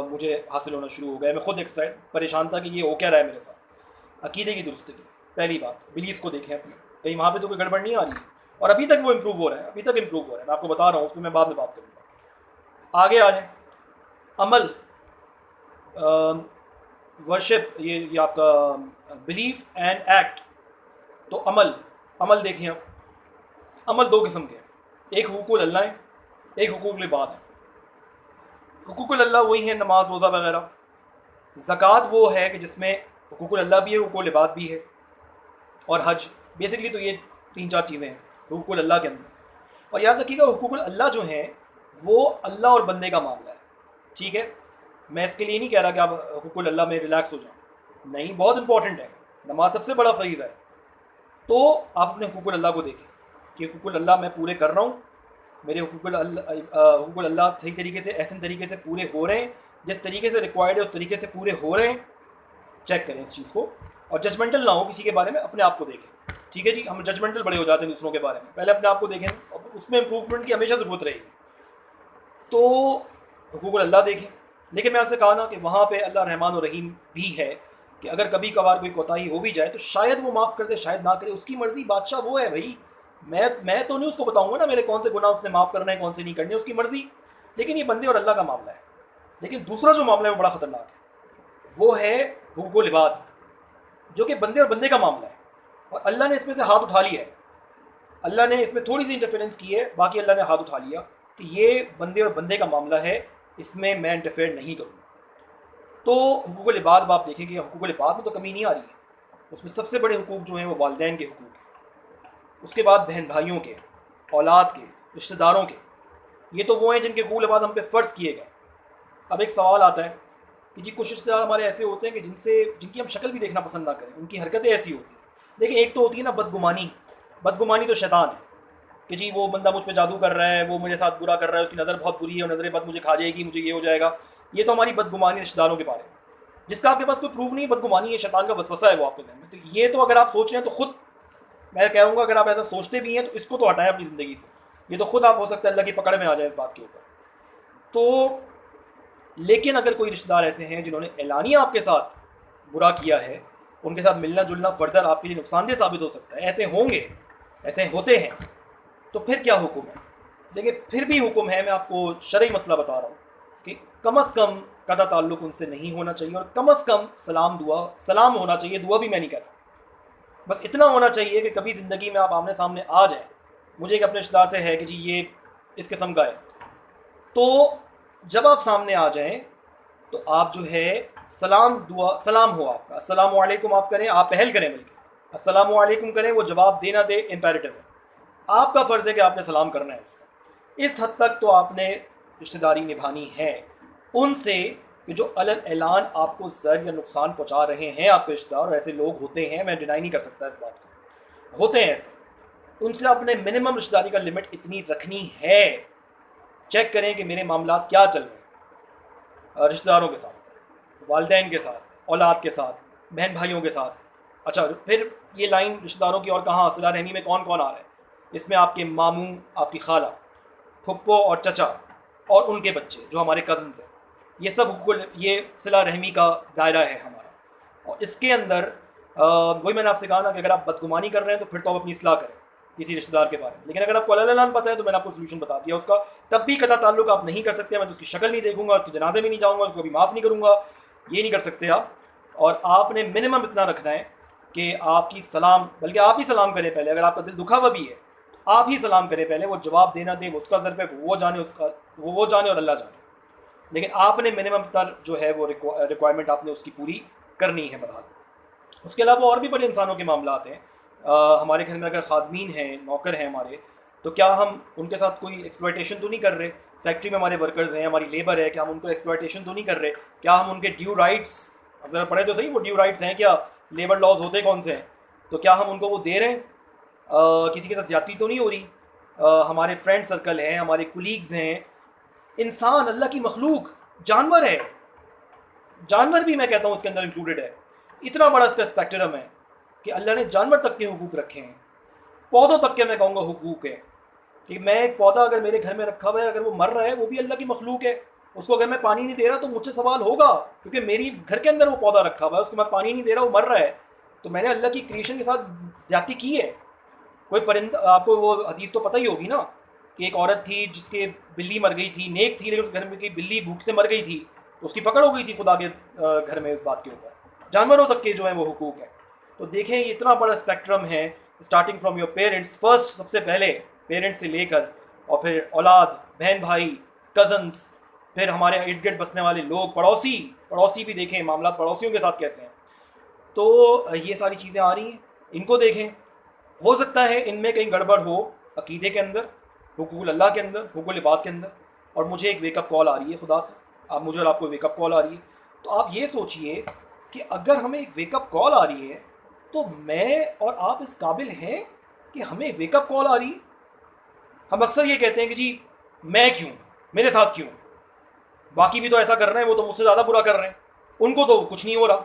मुझे हासिल होना शुरू हो गए। मैं खुद एक साइड परेशान था कि ये हो क्या रहा है मेरे साथ। अकीदे की दुरुस्तगी, पहली बात, बिलीव्स को देखें अपनी, कहीं वहाँ पे तो कोई गड़बड़ नहीं आ रही है। और अभी तक वो इम्प्रूव हो रहा है, अभी तक इम्प्रूव हो रहा है। मैं आपको बता रहा हूँ, उसमें मैं बाद में बात करूँगा। आगे आ जाए, अमल, वर्शिप, ये आपका बिलीफ एंड एक्ट। तो अमल, अमल देखें आप, अमल दो किस्म के हैं, एक हुकूकुल अल्लाह है, एक हुकूकुल इबाद है। हुकूकुल अल्लाह वही है नमाज रोज़ा वगैरह। ज़कात वो है कि जिसमें हुकूकुल अल्लाह भी है, हुकूकुल इबाद भी है। और हज, बेसिकली तो ये 3-4 चीज़ें हैं हुकूकुल अल्लाह के अंदर। और याद रखिएगा, हुकूकुल अल्लाह जो हैं वो अल्लाह और बंदे का मामला है। ठीक है, मैं इसके लिए नहीं कह रहा कि आप हुकूकुल अल्लाह में रिलैक्स हो जाएं, नहीं, बहुत इंपॉर्टेंट है। नमाज सबसे बड़ा फरीज़ा है। तो आप अपने हुकूकुल अल्लाह को देखें कि हुकूकुल अल्लाह मैं पूरे कर रहा हूँ, मेरे हुकूकुल अल्लाह सही तरीके से, ऐसे तरीके से पूरे हो रहे हैं, जिस तरीके से रिक्वायर्ड है उस तरीके से पूरे हो रहे हैं। चेक करें इस चीज़ को और जजमेंटल ना हो किसी के बारे में, अपने आप को देखें। ठीक है जी, हम जजमेंटल बड़े हो जाते हैं दूसरों के बारे में, पहले अपने आप को देखें और उसमें इंप्रूवमेंट की हमेशा ज़रूरत रहेगी। तो हुकूकुल अल्लाह देखें। लेकिन मैं आपसे कहा ना कि वहाँ पे अल्लाह रहमान और रहीम भी है कि अगर कभी कभार कोई कोताही हो भी जाए तो शायद वो माफ़ कर दे, शायद ना करे, उसकी मर्ज़ी। बादशाह वो है भाई, मैं तो नहीं उसको बताऊँगा ना मेरे कौन से गुनाह उसने माफ़ करना है कौन से नहीं करने, उसकी मर्ज़ी। लेकिन ये बंदे और अल्लाह का मामला है। लेकिन दूसरा जो मामला है वो बड़ा ख़तरनाक है, वो है हुकूकुल इबाद, जो कि बंदे और बंदे का मामला है। और अल्लाह ने इसमें से हाथ उठा लिया है, अल्लाह ने इसमें थोड़ी सी इंटरफेरेंस की है, बाकी अल्लाह ने हाथ उठा लिया कि ये बंदे और बंदे का मामला है, इसमें मैं इंटरफेयर नहीं करूँगा। तो हुकूकुल इबाद आप देखेंगे, हुकूकुल इबाद में तो कमी नहीं आ रही है। उसमें सबसे बड़े हुकूक जो हैं वो वालिदैन के हुकूक हैं, उसके बाद बहन भाइयों के, औलाद के, रिश्तेदारों के। ये तो वो हैं जिनके हुकूक इबाद हम पे फ़र्ज़ किए गए। अब एक सवाल आता है कि जी कुछ रिश्तेदार हमारे ऐसे होते हैं कि जिनकी हम शक्ल भी देखना पसंद ना करें, उनकी हरकतें ऐसी होती हैं। लेकिन एक तो होती है ना बदगुमानी, बदगुमानी तो शैतान है कि जी वो बंदा मुझ पे जादू कर रहा है, वो मेरे साथ बुरा कर रहा है, उसकी नज़र बहुत बुरी है और नज़र बद मुझे खा जाएगी, मुझे ये हो जाएगा। ये तो हमारी बदगुमानी रिश्तेदारों के बारे में, जिसका आपके पास कोई प्रूफ नहीं, बदगुमानी है, शैतान का वसवसा है वो आपके जहन में। तो ये तो अगर आप सोच रहे हैं तो खुद मैं कहूँगा, अगर आप ऐसा सोचते भी हैं तो इसको तो हटाएं अपनी ज़िंदगी से। ये तो खुद आप हो सकता है अल्लाह की पकड़ में आ जाए इस बात के ऊपर। तो लेकिन अगर कोई रिश्तेदार ऐसे हैं जिन्होंने एलानिया आपके साथ बुरा किया है, उनके साथ मिलना जुलना फर्दर आपके लिए नुकसानदेह साबित हो सकता है, ऐसे होंगे, ऐसे होते हैं, तो फिर क्या हुक्म है? देखिए, फिर भी हुक्म है, मैं आपको शरई मसला बता रहा हूँ कि कम अज़ कम कदा ताल्लुक़ उनसे नहीं होना चाहिए और कम अज़ कम सलाम होना चाहिए। दुआ भी मैं नहीं कहता, बस इतना होना चाहिए कि कभी ज़िंदगी में आप आमने सामने आ जाएँ। मुझे एक अपने रिश्तेदार से है कि जी ये इस किस्म का है, तो जब आप सामने आ जाएं तो आप जो है सलाम दुआ, सलाम हो आपका, अस्सलाम वालेकुम आप करें, आप पहल करें मिलकर अस्सलाम वालेकुम करें, वो जवाब देना दे इम्पेरेटिव है, आपका फ़र्ज़ है कि आपने सलाम करना है उसका। इस हद तक तो आपने रिश्तेदारी निभानी है उनसे कि जो अलल ऐलान आपको ज़र या नुकसान पहुँचा रहे हैं आपके रिश्तेदार, और ऐसे लोग होते हैं, मैं डिनाई नहीं कर सकता इस बात को, होते हैं ऐसे। उनसे आपने मिनिमम रिश्तेदारी का लिमिट इतनी रखनी है। चेक करें कि मेरे मामलात क्या चल रहे हैं रिश्तेदारों के साथ, वालिदैन के साथ, औलाद के साथ, बहन भाइयों के साथ। अच्छा, फिर ये लाइन रिश्तेदारों की और कहाँ, सिला रहमी में कौन कौन आ रहा है? इसमें आपके मामू, आपकी खाला, फुप्पो और चचा और उनके बच्चे जो हमारे कज़न्स हैं, ये सब ये सिला रहमी का दायरा है हमारा। और इसके अंदर वही मैंने आपसे कहा ना कि अगर आप बदगुमानी कर रहे हैं तो फिर तो आप अपनी इस्लाह करें किसी रिश्तेदार के बारे में। लेकिन अगर आपको अल्लाह पता है तो मैंने आपको सोल्यूशन बता दिया उसका, तब भी कता ताल्लुक आप नहीं कर सकते। मैं तो उसकी शक्ल नहीं देखूंगा, उसके जनाजे में नहीं जाऊंगा, उसको कभी माफ़ नहीं करूंगा, ये नहीं कर सकते आप। और आपने मिनिमम इतना रखना है कि आपकी सलाम, बल्कि आप ही सलाम करें पहले। अगर आपका दिल दुखा हुआ भी है तो आप ही सलाम करें पहले। वो जवाब देना दे, वो उसका ज़र्फ है, वो जाने, उसका वो जाने और अल्लाह जाने। लेकिन आपने मिनिमम तर जो है वो रिक्वायरमेंट आपने उसकी पूरी करनी है बहरहाल। उसके अलावा और भी बड़े इंसानों के मामला हैं। हमारे घर में अगर खादमीन हैं, नौकर हैं हमारे, तो क्या हम उनके साथ कोई एक्सप्लॉयटेशन तो नहीं कर रहे? फैक्ट्री में हमारे वर्कर्स हैं, हमारी लेबर है, क्या हम उनको एक्सप्लॉयटेशन तो नहीं कर रहे? क्या हम उनके ड्यू राइट्स, अब ज़रा पढ़े तो सही वो ड्यू राइट्स हैं क्या, लेबर लॉज होते कौन से हैं, तो क्या हम उनको वो दे रहे हैं? किसी के साथ ज़्यादती तो नहीं हो रही? हमारे फ्रेंड सर्कल हैं, हमारे कुलीग्स हैं, इंसान अल्लाह की मखलूक, जानवर है, जानवर भी मैं कहता हूँ उसके अंदर इंक्लूडेड है। इतना बड़ा इसका स्पेक्ट्रम है कि अल्लाह ने जानवर तक के हुकूक रखे हैं, पौधों तक के मैं कहूँगा हुकूक है। कि मैं एक पौधा अगर मेरे घर में रखा हुआ है, अगर वो मर रहा है, वो भी अल्लाह की मखलूक है, उसको अगर मैं पानी नहीं दे रहा तो मुझसे सवाल होगा, क्योंकि मेरी घर के अंदर वो पौधा रखा हुआ है, उसको मैं पानी नहीं दे रहा, वो मर रहा है, तो मैंने अल्लाह की क्रिएशन के साथ ज्यादती की है। कोई परिंदा, आपको वो हदीस तो पता ही होगी ना कि एक औरत थी जिसके बिल्ली मर गई थी, नेक थी, लेकिन उस घर में की बिल्ली भूख से मर गई थी, तो उसकी पकड़ हो गई थी खुदा के घर में इस बात के ऊपर। जानवरों तक के जो है वो हुकूक है। तो देखें ये इतना बड़ा स्पेक्ट्रम है, starting from your parents first, सबसे पहले पेरेंट्स से लेकर, और फिर औलाद, बहन भाई, कज़न्स, फिर हमारे इर्द गिर्द बसने वाले लोग, पड़ोसी, पड़ोसी भी देखें मामला पड़ोसियों के साथ कैसे हैं। तो ये सारी चीज़ें आ रही हैं, इनको देखें। हो सकता है इनमें कहीं गड़बड़ हो अकीदे के अंदर, हुकूक अल्लाह के अंदर, हुकूक इबाद के अंदर। और मुझे एक वेकअप कॉल आ रही है खुदा से, आप मुझे और आपको वेकअप कॉल आ रही है। तो आप ये सोचिए कि अगर हमें एक वेकअप कॉल आ रही है तो मैं और आप इस काबिल हैं कि हमें वेकअप कॉल आ रही है? हम अक्सर ये कहते हैं कि जी मैं क्यों, मेरे साथ क्यों, बाकी भी तो ऐसा कर रहे हैं, वो तो मुझसे ज़्यादा बुरा कर रहे हैं, उनको तो कुछ नहीं हो रहा।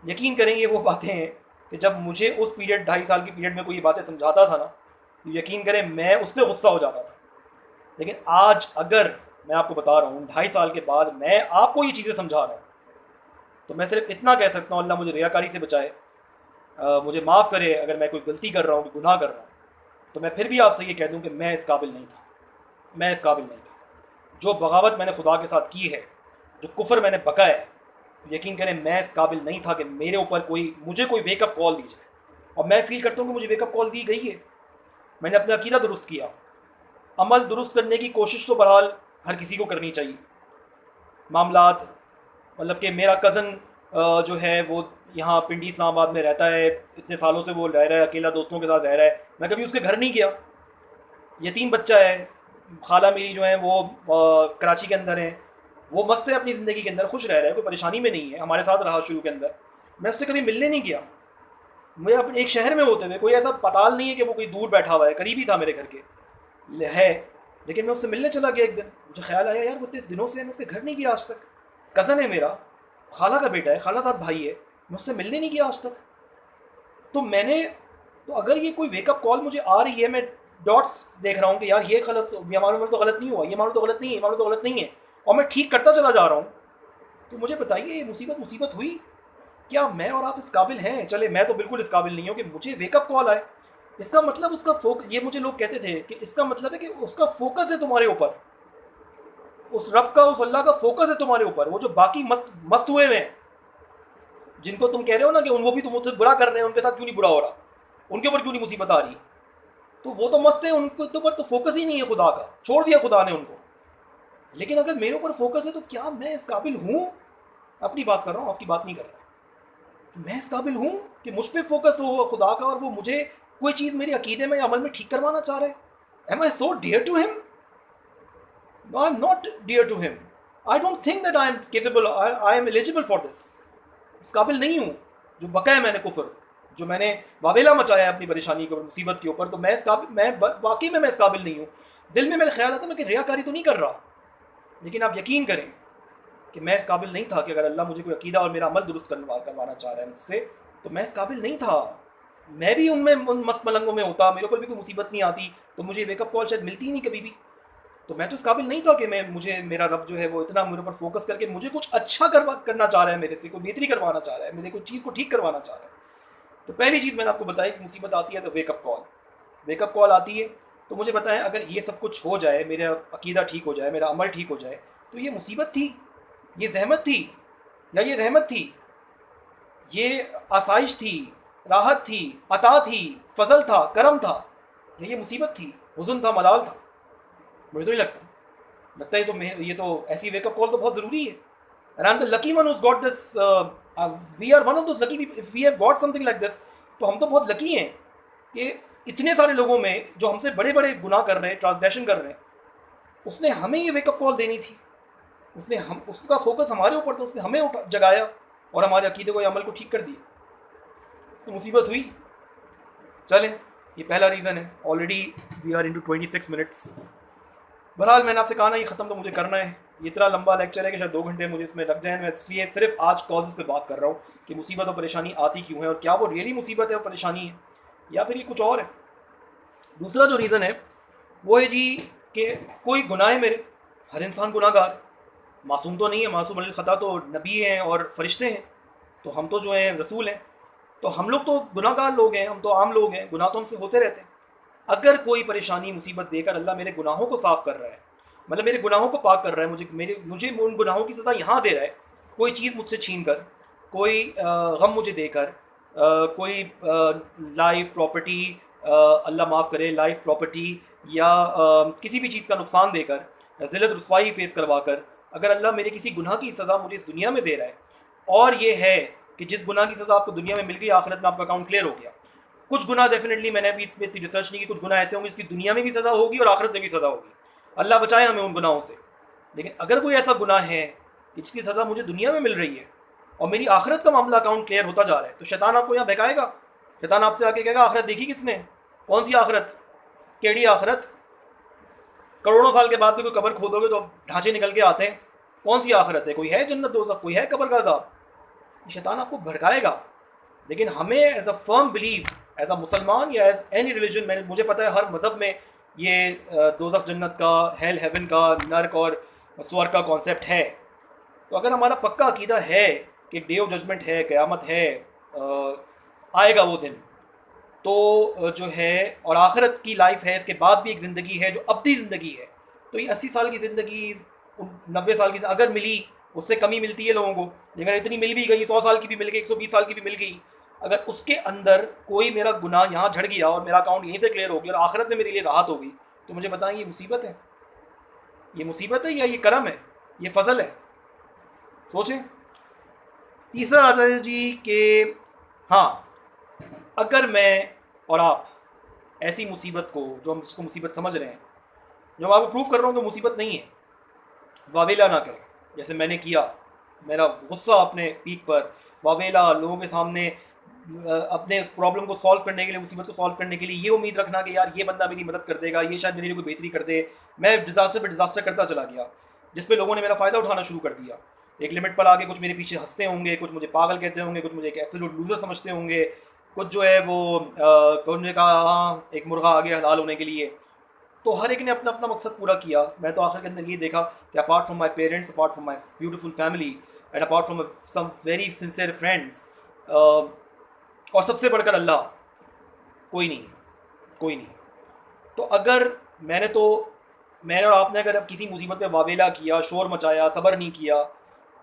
यकीन करें ये वो बातें हैं कि जब मुझे उस पीरियड, 2.5 साल की पीरियड में कोई ये बातें समझाता था ना, तो यकीन करें मैं उस पर गुस्सा हो जाता था। लेकिन आज अगर मैं आपको बता रहा हूँ 2.5 साल के बाद मैं आपको ये चीज़ें समझा रहा हूँ, तो मैं सिर्फ इतना कह सकता हूँ, अल्लाह मुझे रियाकारी से बचाए, मुझे माफ़ करे अगर मैं कोई गलती कर रहा हूँ, गुनाह कर रहा हूँ। तो मैं फिर भी आपसे ये कह दूँ कि मैं इस काबिल नहीं था, मैं इस काबिल नहीं था। जो बगावत मैंने खुदा के साथ की है, जो कुफर मैंने बका है, यकीन करें मैं इस काबिल नहीं था कि मेरे ऊपर मुझे कोई वेकअप कॉल दी जाए। और मैं फील करता हूँ कि मुझे वेकअप कॉल दी गई है। मैंने अपना अकीदा दुरुस्त किया, अमल दुरुस्त करने की कोशिश तो बहरहाल हर किसी को करनी चाहिए। मामलात, मतलब कि मेरा कज़न जो है वो यहाँ पिंडी इस्लामाबाद में रहता है, इतने सालों से वो रह रहा है, अकेला दोस्तों के साथ रह रहा है, मैं कभी उसके घर नहीं गया। यतीम बच्चा है, खाला मेरी जो है वो कराची के अंदर है, वो मस्त है अपनी ज़िंदगी के अंदर, खुश रह रहा है, कोई परेशानी में नहीं है, हमारे साथ रहा शुरू के अंदर। मैं उससे कभी मिलने नहीं गया। मुझे अपने एक शहर में होते हुए कोई ऐसा पताल नहीं है कि वो कोई दूर बैठा हुआ है, करीबी था मेरे घर के है, लेकिन मैं उससे मिलने चला गया एक दिन। मुझे ख्याल आया यार वो इतने दिनों से मैं उसके घर नहीं गया आज तक। कज़न है मेरा, खाला का बेटा है, खाला साथ भाई है, मैं उससे मिलने नहीं गया आज तक। तो अगर ये कोई वेकअप कॉल मुझे आ रही है, मैं डॉट्स देख रहा हूँ कि यार ये गलत, ये मालूम तो गलत नहीं हुआ, ये मालूम तो गलत नहीं है, ये मालूम तो गलत नहीं है, और मैं ठीक करता चला जा रहा हूँ, तो मुझे बताइए ये मुसीबत हुई? क्या मैं और आप इस काबिल हैं? चले मैं तो बिल्कुल इस काबिल नहीं हूँ कि मुझे वेकअप कॉल आए। इसका मतलब उसका फोकस, ये मुझे लोग कहते थे कि इसका मतलब है कि उसका फोकस है तुम्हारे ऊपर, उस रब का, उस अल्लाह का फोकस है तुम्हारे ऊपर। वो जो बाकी मस्त हुए हैं, जिनको तुम कह रहे हो ना कि वो भी तुम मुझसे बुरा कर रहे हैं, उनके साथ क्यों नहीं बुरा हो रहा, उनके ऊपर क्यों नहीं मुसीबत आ रही, तो वो तो मस्त है, उनके ऊपर तो फोकस ही नहीं है खुदा का, छोड़ दिया खुदा ने उनको। लेकिन अगर मेरे ऊपर फोकस है तो क्या मैं इस काबिल हूँ? अपनी बात कर रहा हूँ, आपकी बात नहीं कर रहा। मैं इस काबिल हूँ कि मुझ पर फोकस हो खुदा का, और वो मुझे कोई चीज़ मेरे अकीदे में या अमल में ठीक करवाना चाह रहे हैं? Am I so dear to him? I am not dear to him. I don't think that I am capable, I am eligible for this. इस काबिल नहीं हूँ। जो बका है मैंने कुफर, जो मैंने वावेला मचाया है अपनी परेशानी के ऊपर, मुसीबत के ऊपर, तो मैं इस काबिल, मैं वाकई में मैं इस काबिल नहीं हूँ। दिल में मेरे ख्याल आता है मैं कि रियाकारी तो नहीं कर रहा, लेकिन आप यकीन करें कि मैं इस काबिल नहीं था कि अगर अल्लाह मुझे कोई अकीदा और मेरा अमल दुरुस्त करवाना चाह रहा है मुझसे, तो मैं इस काबिल नहीं था। मैं भी उन मस्त मलंगों में होता, मेरे ऊपर भी कोई मुसीबत नहीं आती, तो मुझे वेकअप कॉल शायद मिलती ही नहीं कभी भी। तो मैं तो इस काबिल नहीं था कि मुझे मेरा रब जो है वो इतना मेरे ऊपर फोकस करके मुझे कुछ अच्छा करना चाह रहा है, मेरे से कोई बेहतरी करवाना चाह रहा है, मेरे कोई चीज़ को ठीक करवाना चाह रहा है। तो पहली चीज़ मैंने आपको बताई कि मुसीबत आती है as a wake up call. Wake up call आती है तो मुझे बताएं, अगर ये सब कुछ हो जाए, मेरा अकीदा ठीक हो जाए, मेरा अमल ठीक हो जाए, तो ये मुसीबत थी, ये जहमत थी, या ये रहमत थी, ये आसाइश थी, राहत थी, अता थी, फजल था, करम था, या ये मुसीबत थी, हुज़्न था, मलाल था? मुझे तो नहीं लगता। लगता है तो ये तो ऐसी वेकअप कॉल तो बहुत ज़रूरी है। And I am the lucky one who's got this. We are one of those lucky people. If we have got something like this, तो हम तो बहुत लकी हैं कि इतने सारे लोगों में जो हमसे बड़े बड़े गुनाह कर रहे हैं, ट्रांसग्रेशन कर रहे हैं, उसने हमें ये वेकअप कॉल देनी थी। उसका फोकस हमारे ऊपर था, उसने हमें जगाया और हमारे अकीदे को या अमल को ठीक कर दिया। तो मुसीबत हुई। चलें, ये पहला रीज़न है। Already we are into 26 minutes. बहरहाल मैंने आपसे कहा ना, ये ख़त्म तो मुझे करना है। ये इतना लंबा लेक्चर है कि शायद 2 घंटे मुझे इसमें लग जाए। मैं इसलिए सिर्फ आज कॉजेज़ पे बात कर रहा हूँ कि मुसीबत और परेशानी आती क्यों है, और क्या वो रियली मुसीबत है और परेशानी है, या फिर ये कुछ और है। दूसरा जो रीज़न है वो है जी कि कोई गुनाह है मेरे। हर इंसान गुनाहगार है, मासूम तो नहीं है। मासूम अनिल ख़ता तो नबी हैं और फरिश्ते हैं, तो हम तो जो हैं रसूल हैं। तो हम लोग तो गुनाहगार लोग हैं, हम तो आम लोग हैं, गुनाह तो हमसे होते रहते हैं। अगर कोई परेशानी मुसीबत देकर अल्लाह मेरे गुनाहों को साफ़ कर रहा है, मतलब मेरे गुनाहों को पाक कर रहा है, मुझे उन गुनाहों की सज़ा यहाँ दे रहा है, कोई चीज़ मुझसे छीन कर, कोई गम मुझे देकर, कोई लाइफ प्रॉपर्टी, अल्लाह माफ़ करे, लाइफ प्रॉपर्टी या किसी भी चीज़ का नुकसान देकर, ज़िल्लत रुसवाई फेस करवा कर, अगर अल्लाह मेरे किसी गुनाह की सज़ा मुझे इस दुनिया में दे रहा है, और ये है कि जिस गुनाह की सज़ा आपको दुनिया में मिल गई, आखिरत में आपका अकाउंट क्लियर हो गया। कुछ गुनाह डेफिनेटली, मैंने अभी इतनी रिसर्च नहीं की, कुछ गुनाह ऐसे होंगे जिसकी दुनिया में भी सज़ा होगी और आखिरत में भी सज़ा होगी। अल्लाह बचाए हमें उन गुनाहों से। लेकिन अगर कोई ऐसा गुनाह है कि जिसकी सज़ा मुझे दुनिया में मिल रही है और मेरी आखिरत का मामला अकाउंट क्लियर होता जा रहा है, तो शैतान आपको यहाँ बहकाएगा। शैतान आपसे आके कहेगा, आखिरत देखी किसने? कौन सी आखिरत? केड़ी आखिरत? करोड़ों साल के बाद भी कोई कब्र खोदोगे तो ढांचे निकल के आते हैं। कौन सी आखिरत है? कोई है जन्नत दोज़ख? कोई है कब्र का अज़ाब? शैतान आपको भड़काएगा। लेकिन हमें as a firm believe, as a मुसलमान या एज एनी रिलीजन, मुझे पता है हर मज़हब में ये दोज़ख जन्नत का, हेल हेवन का, नर्क और स्वर्ग का कॉन्सेप्ट है। तो अगर हमारा पक्का अकीदा है कि डे ऑफ जजमेंट है, क़यामत है, आएगा वो दिन, तो जो है, और आखिरत की लाइफ है, इसके बाद भी एक ज़िंदगी है जो अब्दी ज़िंदगी है, तो ये 80 साल की ज़िंदगी, 90 साल की अगर मिली, उससे कमी मिलती है लोगों को, लेकिन इतनी मिल भी गई, 100 साल की भी मिल गई, 120 साल की भी मिल गई, अगर उसके अंदर कोई मेरा गुनाह यहाँ झड़ गया और मेरा अकाउंट यहीं से क्लियर हो गया और आखिरत में मेरे लिए राहत हो गई, तो मुझे बताएं, ये मुसीबत है? ये मुसीबत है या ये करम है, ये फजल है? सोचें। तीसरा आता है जी कि हाँ, अगर मैं और आप ऐसी मुसीबत को, जो हम जिसको मुसीबत समझ रहे हैं, जो मैं आपको प्रूव कर रहा हूँ कि मुसीबत नहीं है, वावेला ना करें जैसे मैंने किया। मेरा गुस्सा अपने पीक पर, वावेला, लोगों के सामने अपने उस प्रॉब्लम को सॉल्व करने के लिए, मुसीबत को सॉल्व करने के लिए ये उम्मीद रखना कि यार ये बंदा मेरी मदद कर देगा, ये शायद मेरे लिए कोई बेहतरी कर दे। मैं डिज़ास्टर पे डिज़ास्टर करता चला गया, जिस पे लोगों ने मेरा फ़ायदा उठाना शुरू कर दिया। एक लिमिट पर आके कुछ मेरे पीछे हंसते होंगे, कुछ मुझे पागल कहते होंगे, कुछ मुझे एक एब्सोल्यूट लूज़र समझते होंगे, कुछ जो है वो उन्होंने कहा हाँ एक मुर्गा आ गया हलाल होने के लिए। तो हर एक ने अपना अपना मकसद पूरा किया। मैं तो आखिर के अंदर ये देखा कि apart from my parents, apart from my beautiful family and apart from some very sincere friends, और सबसे बढ़कर अल्लाह, कोई नहीं है, कोई नहीं। तो अगर मैंने और आपने अगर किसी मुसीबत पे वावेला किया, शोर मचाया, सब्र नहीं किया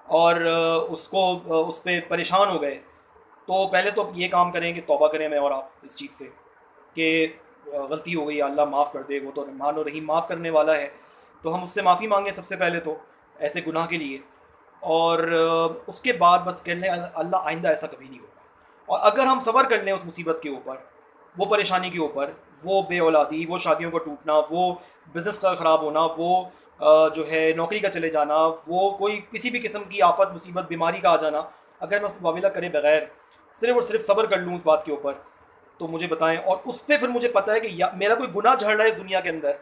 और उस पर परेशान हो गए, तो पहले तो ये काम करें कि तौबा करें मैं और आप इस चीज़ से कि गलती हो गई, अल्लाह माफ़ कर दे, वो तो रहमान और रहीम माफ़ करने वाला है। तो हम उससे माफ़ी मांगें सबसे पहले तो ऐसे गुनाह के लिए, और उसके बाद बस कह लें अल्लाह आइंदा ऐसा कभी नहीं होगा। और अगर हम सब्र कर लें उस मुसीबत के ऊपर, वो परेशानी के ऊपर, वो बेऔलादी, वो शादियों का टूटना, वो बिज़नेस का ख़राब होना, वो जो है नौकरी का चले जाना, वो कोई किसी भी किस्म की आफत, मुसीबत, बीमारी का आ जाना, अगर मैं उसको मुकाबला करे बगैर सिर्फ़ और सिर्फ सब्र कर लूँ उस बात के ऊपर, तो मुझे बताएं, और उस पर फिर मुझे पता है कि मेरा कोई गुनाह झड़ रहा है इस दुनिया के अंदर,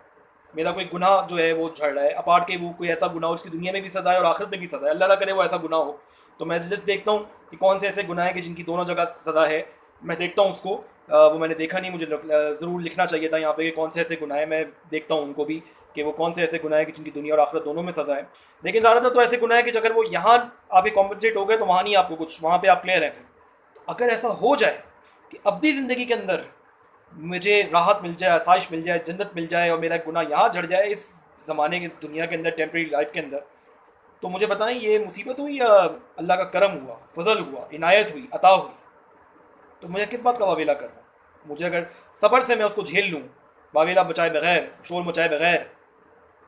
मेरा कोई गुनाह जो है वो झड़ रहा है, अपार्ट के वो कोई ऐसा गुनाह हो जिसकी दुनिया में भी सज़ा है और आखिरत में भी सज़ा है, अल्लाह ना करे वो ऐसा गुनाह हो, तो मैं लिस्ट देखता हूँ कि कौन से ऐसे गुनाह हैं कि जिनकी दोनों जगह सज़ा है। मैं देखता हूँ उसको, वो मैंने देखा नहीं, मुझे ज़रूर लिखना चाहिए था यहाँ पे कि कौन से ऐसे गुनाह हैं। मैं देखता हूँ उनको भी कि वो कौन से ऐसे गुनाह हैं कि जिनकी दुनिया और आखिरत दोनों में सज़ा है। लेकिन ज़्यादातर तो ऐसे गुनाह हैं कि अगर वो यहाँ आपके कॉम्पनसेट हो गए तो वहाँ नहीं आपको कुछ, वहाँ पे आप क्लियर हैं। फिर अगर ऐसा हो जाए कि अब्दी ज़िंदगी के अंदर मुझे राहत मिल जाए, आसाइश मिल जाए, जन्नत मिल जाए और मेरा गुनाह यहाँ झड़ जाए इस ज़माने की, इस दुनिया के अंदर, टेम्प्रेरी लाइफ के अंदर, तो मुझे बताएं ये मुसीबत हुई या अल्लाह का करम हुआ, फजल हुआ, इनायत हुई, अता हुई? तो मुझे किस बात का वावेला करना? मुझे अगर सब्र से मैं उसको झेल लूँ, वावेला बचाए बगैर, शोर मचाए बगैर,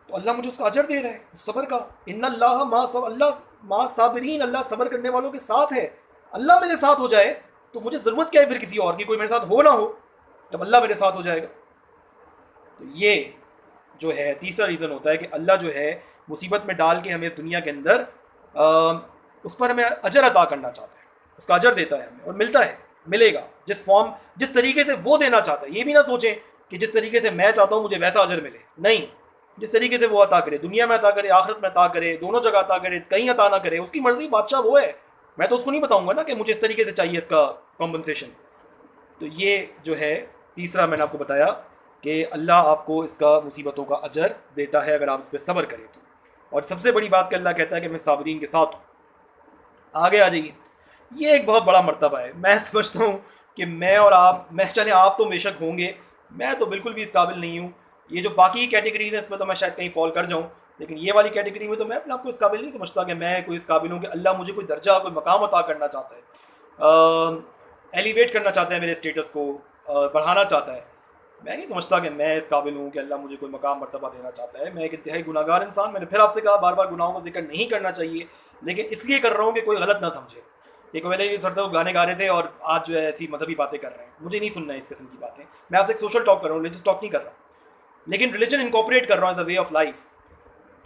तो अल्लाह मुझे उसका अजर दे रहा है उस सब्र का। इन्नल्लाह मा सब अल्लाह मा साबिरीन, अल्लाह सब्र करने वालों के साथ है। अल्लाह मेरे साथ हो जाए तो मुझे ज़रूरत क्या है फिर किसी और की? कोई मेरे साथ हो ना हो, जब अल्लाह मेरे साथ हो जाएगा। तो ये जो है तीसरा रीज़न होता है कि अल्लाह जो है मुसीबत में डाल के हमें इस दुनिया के अंदर उस पर हमें अजर अता करना चाहता है, उसका अजर देता है हमें और मिलता है, मिलेगा जिस फॉर्म, जिस तरीके से वो देना चाहता है। ये भी ना सोचें कि जिस तरीके से मैं चाहता हूँ मुझे वैसा अजर मिले, नहीं, जिस तरीके से वो अता करे, दुनिया में अता करे, आखिरत में अता करे, दोनों जगह अता करे, कहीं अता ना करे, उसकी मर्जी, बादशाह वो है। मैं तो उसको नहीं बताऊंगा ना कि मुझे इस तरीके से चाहिए इसका कॉम्पनसेशन। तो ये जो है तीसरा मैंने आपको बताया कि अल्लाह आपको इसका मुसीबतों का अजर देता है अगर आप इस पर सब्र करें तो। और सबसे बड़ी बात कि अल्लाह कहता है कि मैं साबरीन के साथ हूँ। आगे आ जाइए, ये एक बहुत बड़ा मर्तबा है। मैं समझता हूँ कि मैं और आप, मैं चले आप तो बेशक होंगे, मैं तो बिल्कुल भी इस काबिल नहीं हूँ। ये जो बाकी कैटेगरीज हैं इसमें तो मैं शायद कहीं फॉल कर जाऊँ, लेकिन ये वाली कैटेगरी में तो मैं अपने आप को इस काबिल नहीं समझता कि मैं कोई इस काबिल हूँ कि अल्लाह मुझे कोई दर्जा, कोई मकाम अता करना चाहता है, एलिवेट करना चाहता है, मेरे स्टेटस को बढ़ाना चाहता है। मैं नहीं समझता कि मैं इस काबिल हूँ कि अल्लाह मुझे कोई मकाम मर्तबा देना चाहता है। मैं एक इंतहाई गुनाहगार इंसान, मैंने फिर आपसे कहा बार बार गुनाहों का जिक्र नहीं करना चाहिए, लेकिन इसलिए कर रहा हूँ कि कोई गलत ना समझे। एक पहले भी सर साहब गाने गा रहे थे और आज जो है ऐसी मजहबी बातें कर रहे हैं, मुझे नहीं सुनना है इस किस्म की बातें। मैं आपसे एक सोशल टॉक कर रहा हूँ, रिलीजियस टॉक नहीं कर रहा, लेकिन रिलीजन इनकॉपरेट कर रहा हूँ as a way of life.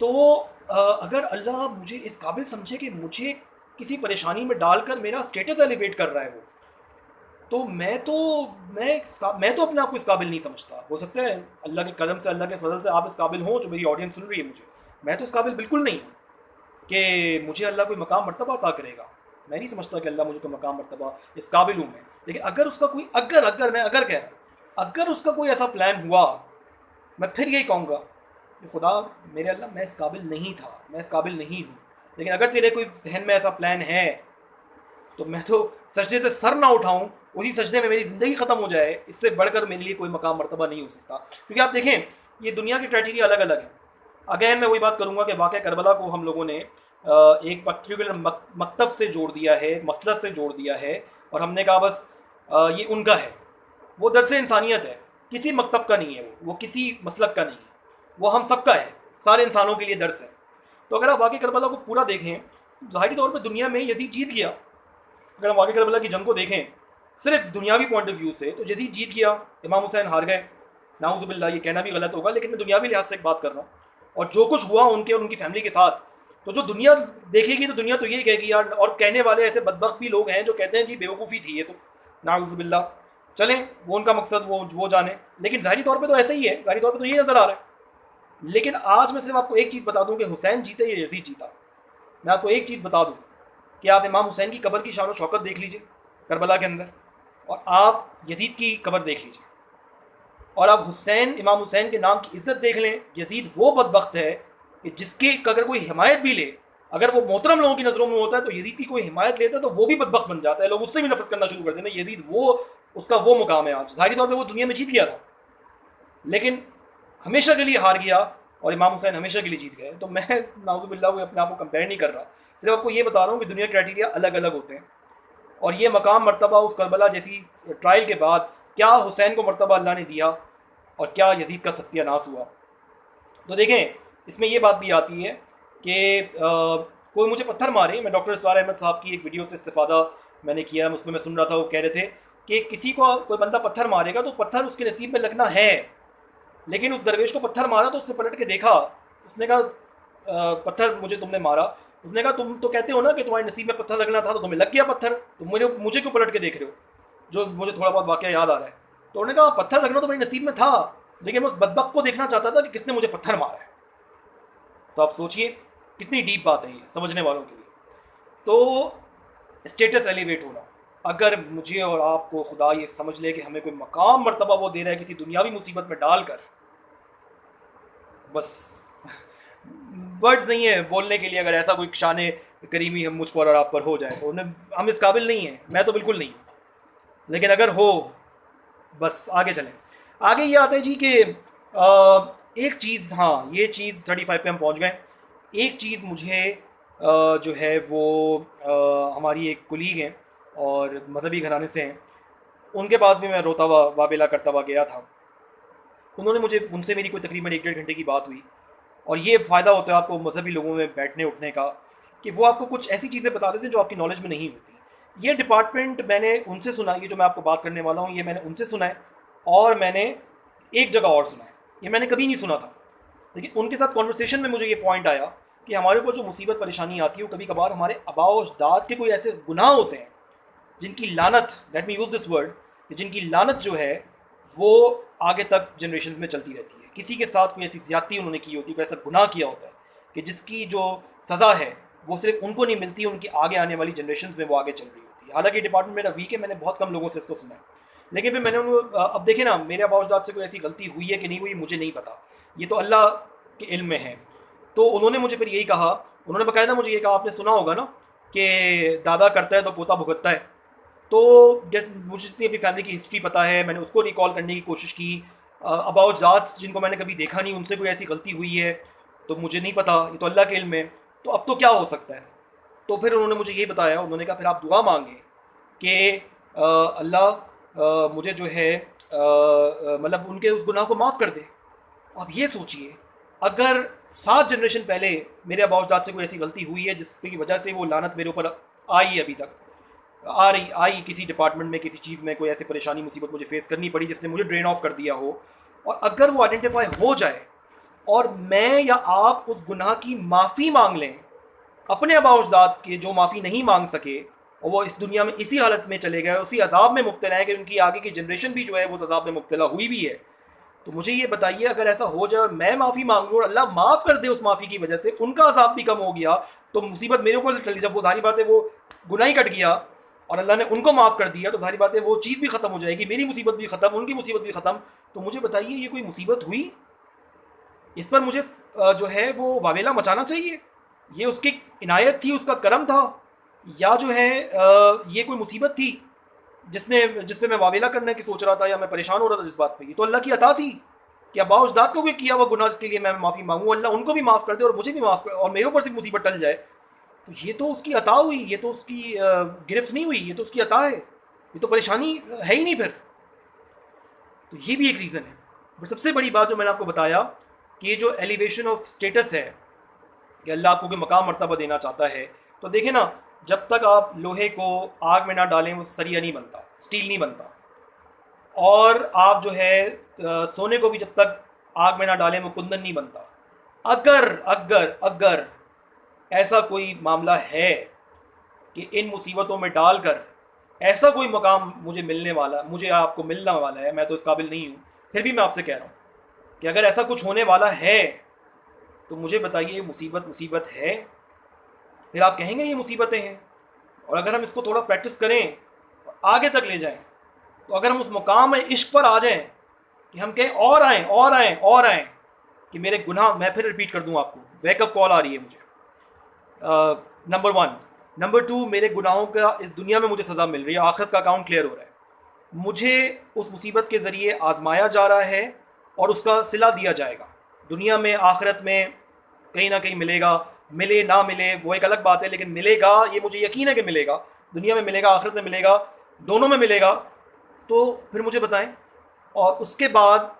तो अगर अल्लाह मुझे इस काबिल समझे कि मुझे किसी परेशानी में डालकर मेरा स्टेटस एलिवेट कर रहा है वो, तो मैं तो अपने आप को इस काबिल नहीं समझता। हो सकता है अल्लाह के करम से, अल्लाह के फजल से आप इस काबिल हो जो मेरी ऑडियंस सुन रही है मुझे। मैं तो इस काबिल बिल्कुल नहीं हूँ कि मुझे अल्लाह कोई मकाम मर्तबा अता करेगा। मैं नहीं समझता कि अल्लाह मुझे कोई मकाम मर्तबा, इस काबिल हूँ मैं। लेकिन अगर उसका कोई, अगर मैं अगर कह रहा हूँ, अगर उसका कोई ऐसा प्लान हुआ, मैं फिर यही कहूँगा कि खुदा मेरे अल्लाह, मैं इस काबिल नहीं था, मैं इस काबिल नहीं हूँ, लेकिन अगर तेरे कोई जहन में ऐसा प्लान है तो मैं तो सजदे से सर ना उठाऊं, उसी सजदे में मेरी ज़िंदगी ख़त्म हो जाए, इससे बढ़कर मेरे लिए कोई मकाम मर्तबा नहीं हो सकता। क्योंकि आप देखें ये दुनिया के क्राइटेरिया अलग अलग हैं। अगैन मैं वही बात करूँगा कि वाक़या करबला को हम लोगों ने एक पर्टिकुलर मकतब से जोड़ दिया है, मसलक से जोड़ दिया है, और हमने कहा बस ये उनका है। वो दरस इंसानियत है, किसी मकतब का नहीं है, वो किसी मसलक का नहीं है, वो हम सबका है, सारे इंसानों के लिए दर्स है। तो अगर आप वाक़या करबला को पूरा देखें, ज़ाहिरी तौर पर दुनिया में यजीद जीत गया। अगर हम वाक़या करबला की जंग को देखें सिर्फ दुनियावी पॉइंट ऑफ व्यू से, तो यजीद जीत गया, इमाम हुसैन हार गए। नाउज़ुबिल्लाह, ये कहना भी गलत होगा, लेकिन मैं दुनियावी लिहाज से एक बात कर रहा हूँ। और जो कुछ हुआ उनके और उनकी फैमिली के साथ, तो जो दुनिया देखेगी तो दुनिया तो यही कहेगी यार, और कहने वाले ऐसे बदबख्त भी लोग हैं जो कहते हैं जी बेवकूफ़ी थी ये तो, नाउज़ुबिल्लाह। चलें, वो उनका मकसद वो जाने, लेकिन ज़ाहिरी तौर पे तो ऐसा ही है, ज़ाहिरी तौर पे तो यही नज़र आ रहा है। लेकिन आज मैं सिर्फ आपको एक चीज़ बता दूं कि हुसैन जीते या यजीद जीता। मैं आपको एक चीज़ बता दूं कि आप इमाम हुसैन की कब्र की शान और शौकत देख लीजिए करबला के अंदर, और आप यजीद की कब्र देख लीजिए, और आप इमाम हुसैन के नाम की इज्जत देख लें। यजीद वो बदबख्त है कि जिसकी अगर कोई हिमायत भी ले, अगर वो मोहतरम लोगों की नज़रों में होता है, तो यजीद की कोई हिमायत लेता है तो वो भी बदबख्त बन जाता है, लोग उससे भी नफरत करना शुरू कर देते हैं। यजीद उसका वो मुकाम है आज। ज़ाहिरी तौर पर वो दुनिया में जीत गया था, लेकिन हमेशा के लिए हार गया, और इमाम हुसैन हमेशा के लिए जीत गए। तो मैं नाउज़ुबिल्लाह को अपने आप को कंपेयर नहीं कर रहा, सिर्फ आपको ये बता रहा हूँ कि दुनिया क्राइटेरिया अलग अलग होते हैं। और ये मकाम मर्तबा उस करबला जैसी ट्रायल के बाद क्या हुसैन को मर्तबा अल्लाह ने दिया और क्या यजीद का सत्यानाश हुआ। तो देखें, इसमें ये बात भी आती है कि कोई मुझे पत्थर मारे। मैं डॉक्टर इसरार अहमद साहब की एक वीडियो से इस्तेफ़ादा मैंने किया, उसमें मैं सुन रहा था, वो कह रहे थे कि किसी को कोई बंदा पत्थर मारेगा तो पत्थर उसके नसीब में लगना है, लेकिन उस दरवेश को पत्थर मारा तो उसने पलट के देखा, उसने कहा पत्थर मुझे तुमने मारा, उसने कहा तुम तो कहते हो ना कि तुम्हारे नसीब में पत्थर लगना था, तो तुम्हें लग गया पत्थर, तुम मुझे क्यों पलट के देख रहे हो, जो मुझे थोड़ा बहुत वाक़या याद आ रहा है। तो उन्होंने कहा पत्थर लगना तो मेरे नसीब में था, लेकिन मैं उस बदबख्त को देखना चाहता था कि किसने मुझे पत्थर मारा है। तो आप सोचिए कितनी डीप बात है ये समझने वालों के लिए। तो स्टेटस एलिवेट होना, अगर मुझे और आपको खुदा ये समझ ले कि हमें कोई मकाम मर्तबा वो दे रहा है किसी दुनियावी मुसीबत में डालकर, बस वर्ड्स नहीं है बोलने के लिए। अगर ऐसा कोई शान करीमी हम मुझ पर और आप पर हो जाए तो हम इस काबिल नहीं हैं, मैं तो बिल्कुल नहीं हूँ, लेकिन अगर हो बस आगे चलें। आगे ये आते हैं जी कि एक चीज़, हाँ ये चीज़ 35 पे हम पहुँच गए। एक चीज़ मुझे जो है वो हमारी एक कुलीग हैं और मजहबी घराने से हैं, उनके पास भी मैं रोता हुआ वाबेला करता हुआ गया था। उन्होंने मुझे, उनसे मेरी कोई तकरीबन 1-1.5 घंटे की बात हुई। और ये फ़ायदा होता है आपको मजहबी लोगों में बैठने उठने का कि वो आपको कुछ ऐसी चीज़ें बता देते हैं जो आपकी नॉलेज में नहीं होती। ये डिपार्टमेंट मैंने उनसे सुना, ये जो मैं आपको बात करने वाला हूँ ये मैंने उनसे सुना है, और मैंने एक जगह और सुना है, ये मैंने कभी नहीं सुना था। लेकिन उनके साथ कॉन्वर्सेशन में मुझे ये पॉइंट आया कि हमारे ऊपर जो मुसीबत परेशानी आती है वो कभी कभार हमारे आबाओ अजदाद के कोई ऐसे गुनाह होते हैं जिनकी लानत, let me use this word, कि जिनकी लानत जो है वो आगे तक जनरेशन में चलती रहती है। किसी के साथ कोई ऐसी ज़्यादती उन्होंने की होती है, कोई ऐसा गुनाह किया होता है कि जिसकी जो सज़ा है वो सिर्फ उनको नहीं मिलती, उनकी आगे आने वाली जनरेशन में वो आगे चल रही होती है। हालांकि डिपार्टमेंट मेरा वीक है, मैंने बहुत कम लोगों से इसको सुना है, लेकिन फिर मैंने उनको, अब देखे ना मेरे आबाउजदाद से कोई ऐसी गलती हुई है कि नहीं हुई मुझे नहीं पता, ये तो अल्लाह के इल्म में है। तो उन्होंने मुझे फिर यही कहा, उन्होंने बाकायदा मुझे ये कहा, आपने सुना होगा ना कि दादा करता है तो पोता भुगतता है। तो मुझे जितनी अपनी फैमिली की हिस्ट्री पता है मैंने उसको रिकॉल करने की कोशिश की। अबाउट जाट्स जिनको मैंने कभी देखा नहीं उनसे कोई ऐसी गलती हुई है तो मुझे नहीं पता, ये तो अल्लाह के इल्म में। तो अब तो क्या हो सकता है। तो फिर उन्होंने मुझे ये बताया, उन्होंने कहा फिर आप दुआ मांगे कि अल्लाह मुझे जो है मतलब उनके उस गुनाह को माफ़ कर दे। अब ये सोचिए अगर 7 जनरेशन पहले मेरे अबाउजदाद से कोई ऐसी गलती हुई है जिसकी वजह से वो लानत मेरे ऊपर आई है, अभी तक आई किसी डिपार्टमेंट में किसी चीज़ में कोई ऐसी परेशानी मुसीबत मुझे फेस करनी पड़ी जिसने मुझे ड्रेन ऑफ कर दिया हो, और अगर वो आइडेंटिफाई हो जाए और मैं या आप उस गुनाह की माफ़ी मांग लें अपने अबाउजदाद के जो माफ़ी नहीं मांग सके, और वो इस दुनिया में इसी हालत में चले गए, उसी अजाब में मुब्तला है कि उनकी आगे की जनरेशन भी जो है वो उस अजाब में मुब्तला हुई भी है। तो मुझे ये बताइए अगर ऐसा हो जाए और मैं माफ़ी मांगूँ और अल्लाह माफ़ कर दे उस माफ़ी की वजह से उनका अजाब भी कम हो गया, तो मुसीबत मेरे ऊपर से टली। जब वो सारी बातें वो गुनाह ही कट गया और अल्लाह ने उनको माफ़ कर दिया तो सारी बातें वो चीज़ भी ख़त्म हो जाएगी, मेरी मुसीबत भी ख़त्म, उनकी मुसीबत भी ख़त्म। तो मुझे बताइए ये कोई मुसीबत हुई, इस पर मुझे जो है वो वावेला मचाना चाहिए, ये उसकी इनायत थी, उसका करम था, या जो है ये कोई मुसीबत थी जिस पे मैं वावेला करने की सोच रहा था या मैं परेशान हो रहा था जिस बात पे। ये तो अल्लाह की अता थी कि अब्बा उजदाद को कोई किया हुआ गुनाह के लिए मैं माफ़ी मांगूँ, अल्लाह उनको भी माफ़ कर दे और मुझे भी माफ़ कर और मेरे ऊपर से मुसीबत टल जाए। तो ये तो उसकी अता हुई, ये तो उसकी गिरफ्त नहीं हुई, ये तो उसकी अता है, ये तो परेशानी है ही नहीं फिर। तो ये भी एक रीज़न है। बट सबसे बड़ी बात जो मैंने आपको बताया कि ये जो एलिवेशन ऑफ स्टेटस है कि अल्लाह आपको कोई मकाम मर्तबा देना चाहता है, तो देखें ना, जब तक आप लोहे को आग में ना डालें वो सरिया नहीं बनता, स्टील नहीं बनता। और आप जो है सोने को भी जब तक आग में ना डालें वो कुंदन नहीं बनता। अगर अगर अगर ऐसा कोई मामला है कि इन मुसीबतों में डालकर ऐसा कोई मकाम मुझे मिलने वाला, मुझे आपको मिलने वाला है, मैं तो इस काबिल नहीं हूँ, फिर भी मैं आपसे कह रहा हूँ कि अगर ऐसा कुछ होने वाला है तो मुझे बताइए मुसीबत मुसीबत है, फिर आप कहेंगे ये मुसीबतें हैं। और अगर हम इसको थोड़ा प्रैक्टिस करें और आगे तक ले जाएं, तो अगर हम उस मुकाम में इश्क पर आ जाएं कि हम कहें और आएँ और आएँ और आएँ कि मेरे गुनाह, मैं फिर रिपीट कर दूं आपको, वेकअप कॉल आ रही है मुझे। नंबर 1, नंबर 2, मेरे गुनाहों का इस दुनिया में मुझे सज़ा मिल रही है, आखिरत का अकाउंट क्लियर हो रहा है, मुझे उस मुसीबत के ज़रिए आजमाया जा रहा है और उसका सिला दिया जाएगा दुनिया में, आखिरत में कहीं ना कहीं मिलेगा। मिले ना मिले वो एक अलग बात है, लेकिन मिलेगा, ये मुझे यकीन है कि मिलेगा, दुनिया में मिलेगा, आखिरत में मिलेगा, दोनों में मिलेगा। तो फिर मुझे बताएं। और उसके बाद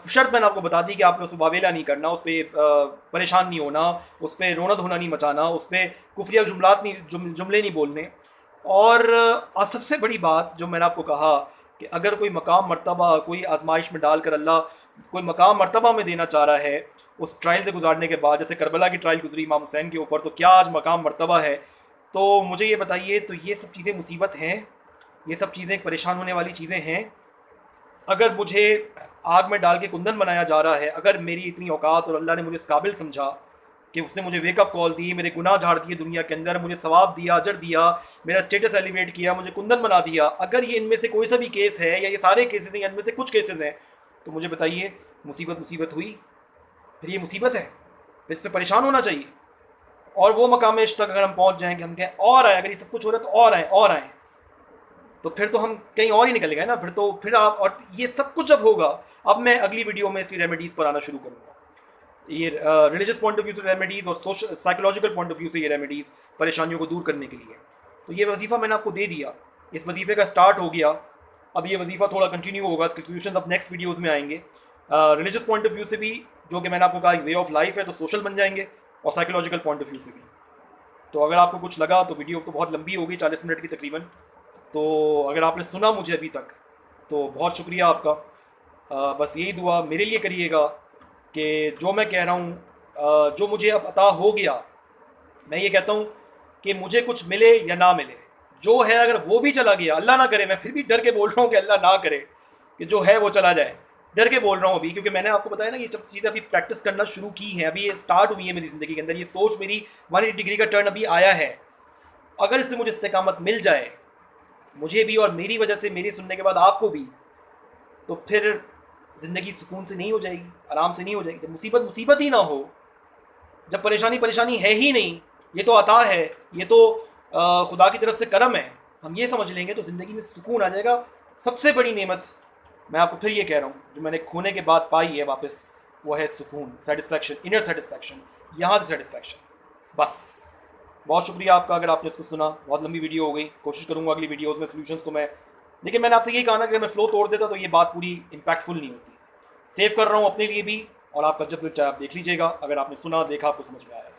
शर्त मैंने आपको बता दी कि आपने उस पर वावेला नहीं करना, उस पर परेशान नहीं होना, उस पर रोना धोना नहीं मचाना, उस पर कुफरिया जुमलात नहीं जुमले नहीं बोलने। और सबसे बड़ी बात जो मैंने आपको कहा कि अगर कोई मकाम मर्तबा कोई आजमाइश में डालकर अल्लाह कोई मकाम मर्तबा में देना चाह रहा है उस ट्रायल से गुजारने के बाद, जैसे करबला की ट्रायल गुजरी इमाम हुसैन के ऊपर, तो क्या आज मकाम मर्तबा है। तो मुझे ये बताइए, तो ये सब चीज़ें मुसीबत हैं, ये सब चीज़ें परेशान होने वाली चीज़ें हैं। अगर मुझे आग में डाल के कुंदन बनाया जा रहा है, अगर मेरी इतनी औकात और अल्लाह ने मुझे इस काबिल समझा कि उसने मुझे वेकअप कॉल दी, मेरे गुनाह झाड़ दिए दुनिया के अंदर, मुझे सवाब दिया, अजर दिया, मेरा स्टेटस एलिवेट किया, मुझे कुंदन बना दिया, अगर ये इनमें से कोई सा भी केस है या ये सारे केसेस हैं या इनमें से कुछ केसेस हैं, तो मुझे बताइए मुसीबत मुसीबत हुई? फिर ये मुसीबत है, फिर इस पर परेशान होना चाहिए। और वो मकाम इश्क तक अगर हम पहुंच जाएं कि हम कहें और आए, अगर ये सब कुछ हो रहा है तो और आए और आए, तो फिर तो हम कहीं और ही निकल गए ना। फिर आप, और ये सब कुछ जब होगा, अब मैं अगली वीडियो में इसकी रेमेडीज़ पर आना शुरू करूँगा। ये रिलीजियस पॉइंट ऑफ व्यू से रेमेडीज़ और social psychological point of view से ये रेमेडीज़ परेशानियों को दूर करने के लिए। तो ये वजीफ़ा मैंने आपको दे दिया, इस वजीफ़े का स्टार्ट हो गया। अब ये वजीफ़ा थोड़ा कंटिन्यू होगा, इसके सोल्यूशन अब नेक्स्ट वीडियोज़ में आएंगे। रिलीजियस पॉइंट ऑफ व्यू से भी, जो कि मैंने आपको कहा वे ऑफ लाइफ है, तो सोशल बन जाएंगे, और साइकोलॉजिकल पॉइंट ऑफ व्यू से भी। तो अगर आपको कुछ लगा तो वीडियो तो बहुत लंबी होगी, 40 मिनट की तकरीबन। तो अगर आपने सुना मुझे अभी तक तो बहुत शुक्रिया आपका। बस यही दुआ मेरे लिए करिएगा कि जो मैं कह रहा हूँ, जो मुझे अब अता हो गया, मैं ये कहता हूँ कि मुझे कुछ मिले या ना मिले, जो है अगर वो भी चला गया, अल्लाह ना करे, मैं फिर भी डर के बोल रहा हूँ कि अल्लाह ना करे कि जो है वो चला जाए, डर के बोल रहा हूँ अभी, क्योंकि मैंने आपको बताया ना ये सब चीज़ें अभी प्रैक्टिस करना शुरू की हैं, अभी ये स्टार्ट हुई है मेरी ज़िंदगी के अंदर, ये सोच मेरी 180 डिग्री का टर्न अभी आया है। अगर इससे मुझे इस्तेकामत मिल जाए, मुझे भी और मेरी वजह से, मेरी सुनने के बाद आपको भी, तो फिर ज़िंदगी सुकून से नहीं हो जाएगी, आराम से नहीं हो जाएगी। जब मुसीबत मुसीबत ही ना हो, जब परेशानी परेशानी है ही नहीं, ये तो अता है, ये तो खुदा की तरफ से करम है, हम ये समझ लेंगे तो ज़िंदगी में सुकून आ जाएगा। सबसे बड़ी नेमत मैं आपको फिर ये कह रहा हूँ, जो मैंने खोने के बाद पाई है वापस, वो है सुकून, सेटिस्फैक्शन, इनर सेटिस्फैक्शन, यहाँ से सेटिस्फैक्शन। बस बहुत शुक्रिया आपका अगर आपने इसको सुना। बहुत लंबी वीडियो हो गई, कोशिश करूँगा अगली वीडियोज़ में सोल्यूशंस को मैं, लेकिन मैंने आपसे यही कहा ना कि अगर मैं फ्लो तोड़ देता तो ये बात पूरी इम्पैक्टफुल नहीं होती। सेव कर रहा हूँ अपने लिए भी, और आपका जब दिल चाहे आप देख लीजिएगा, अगर आपने सुना देखा आपको समझ में आया।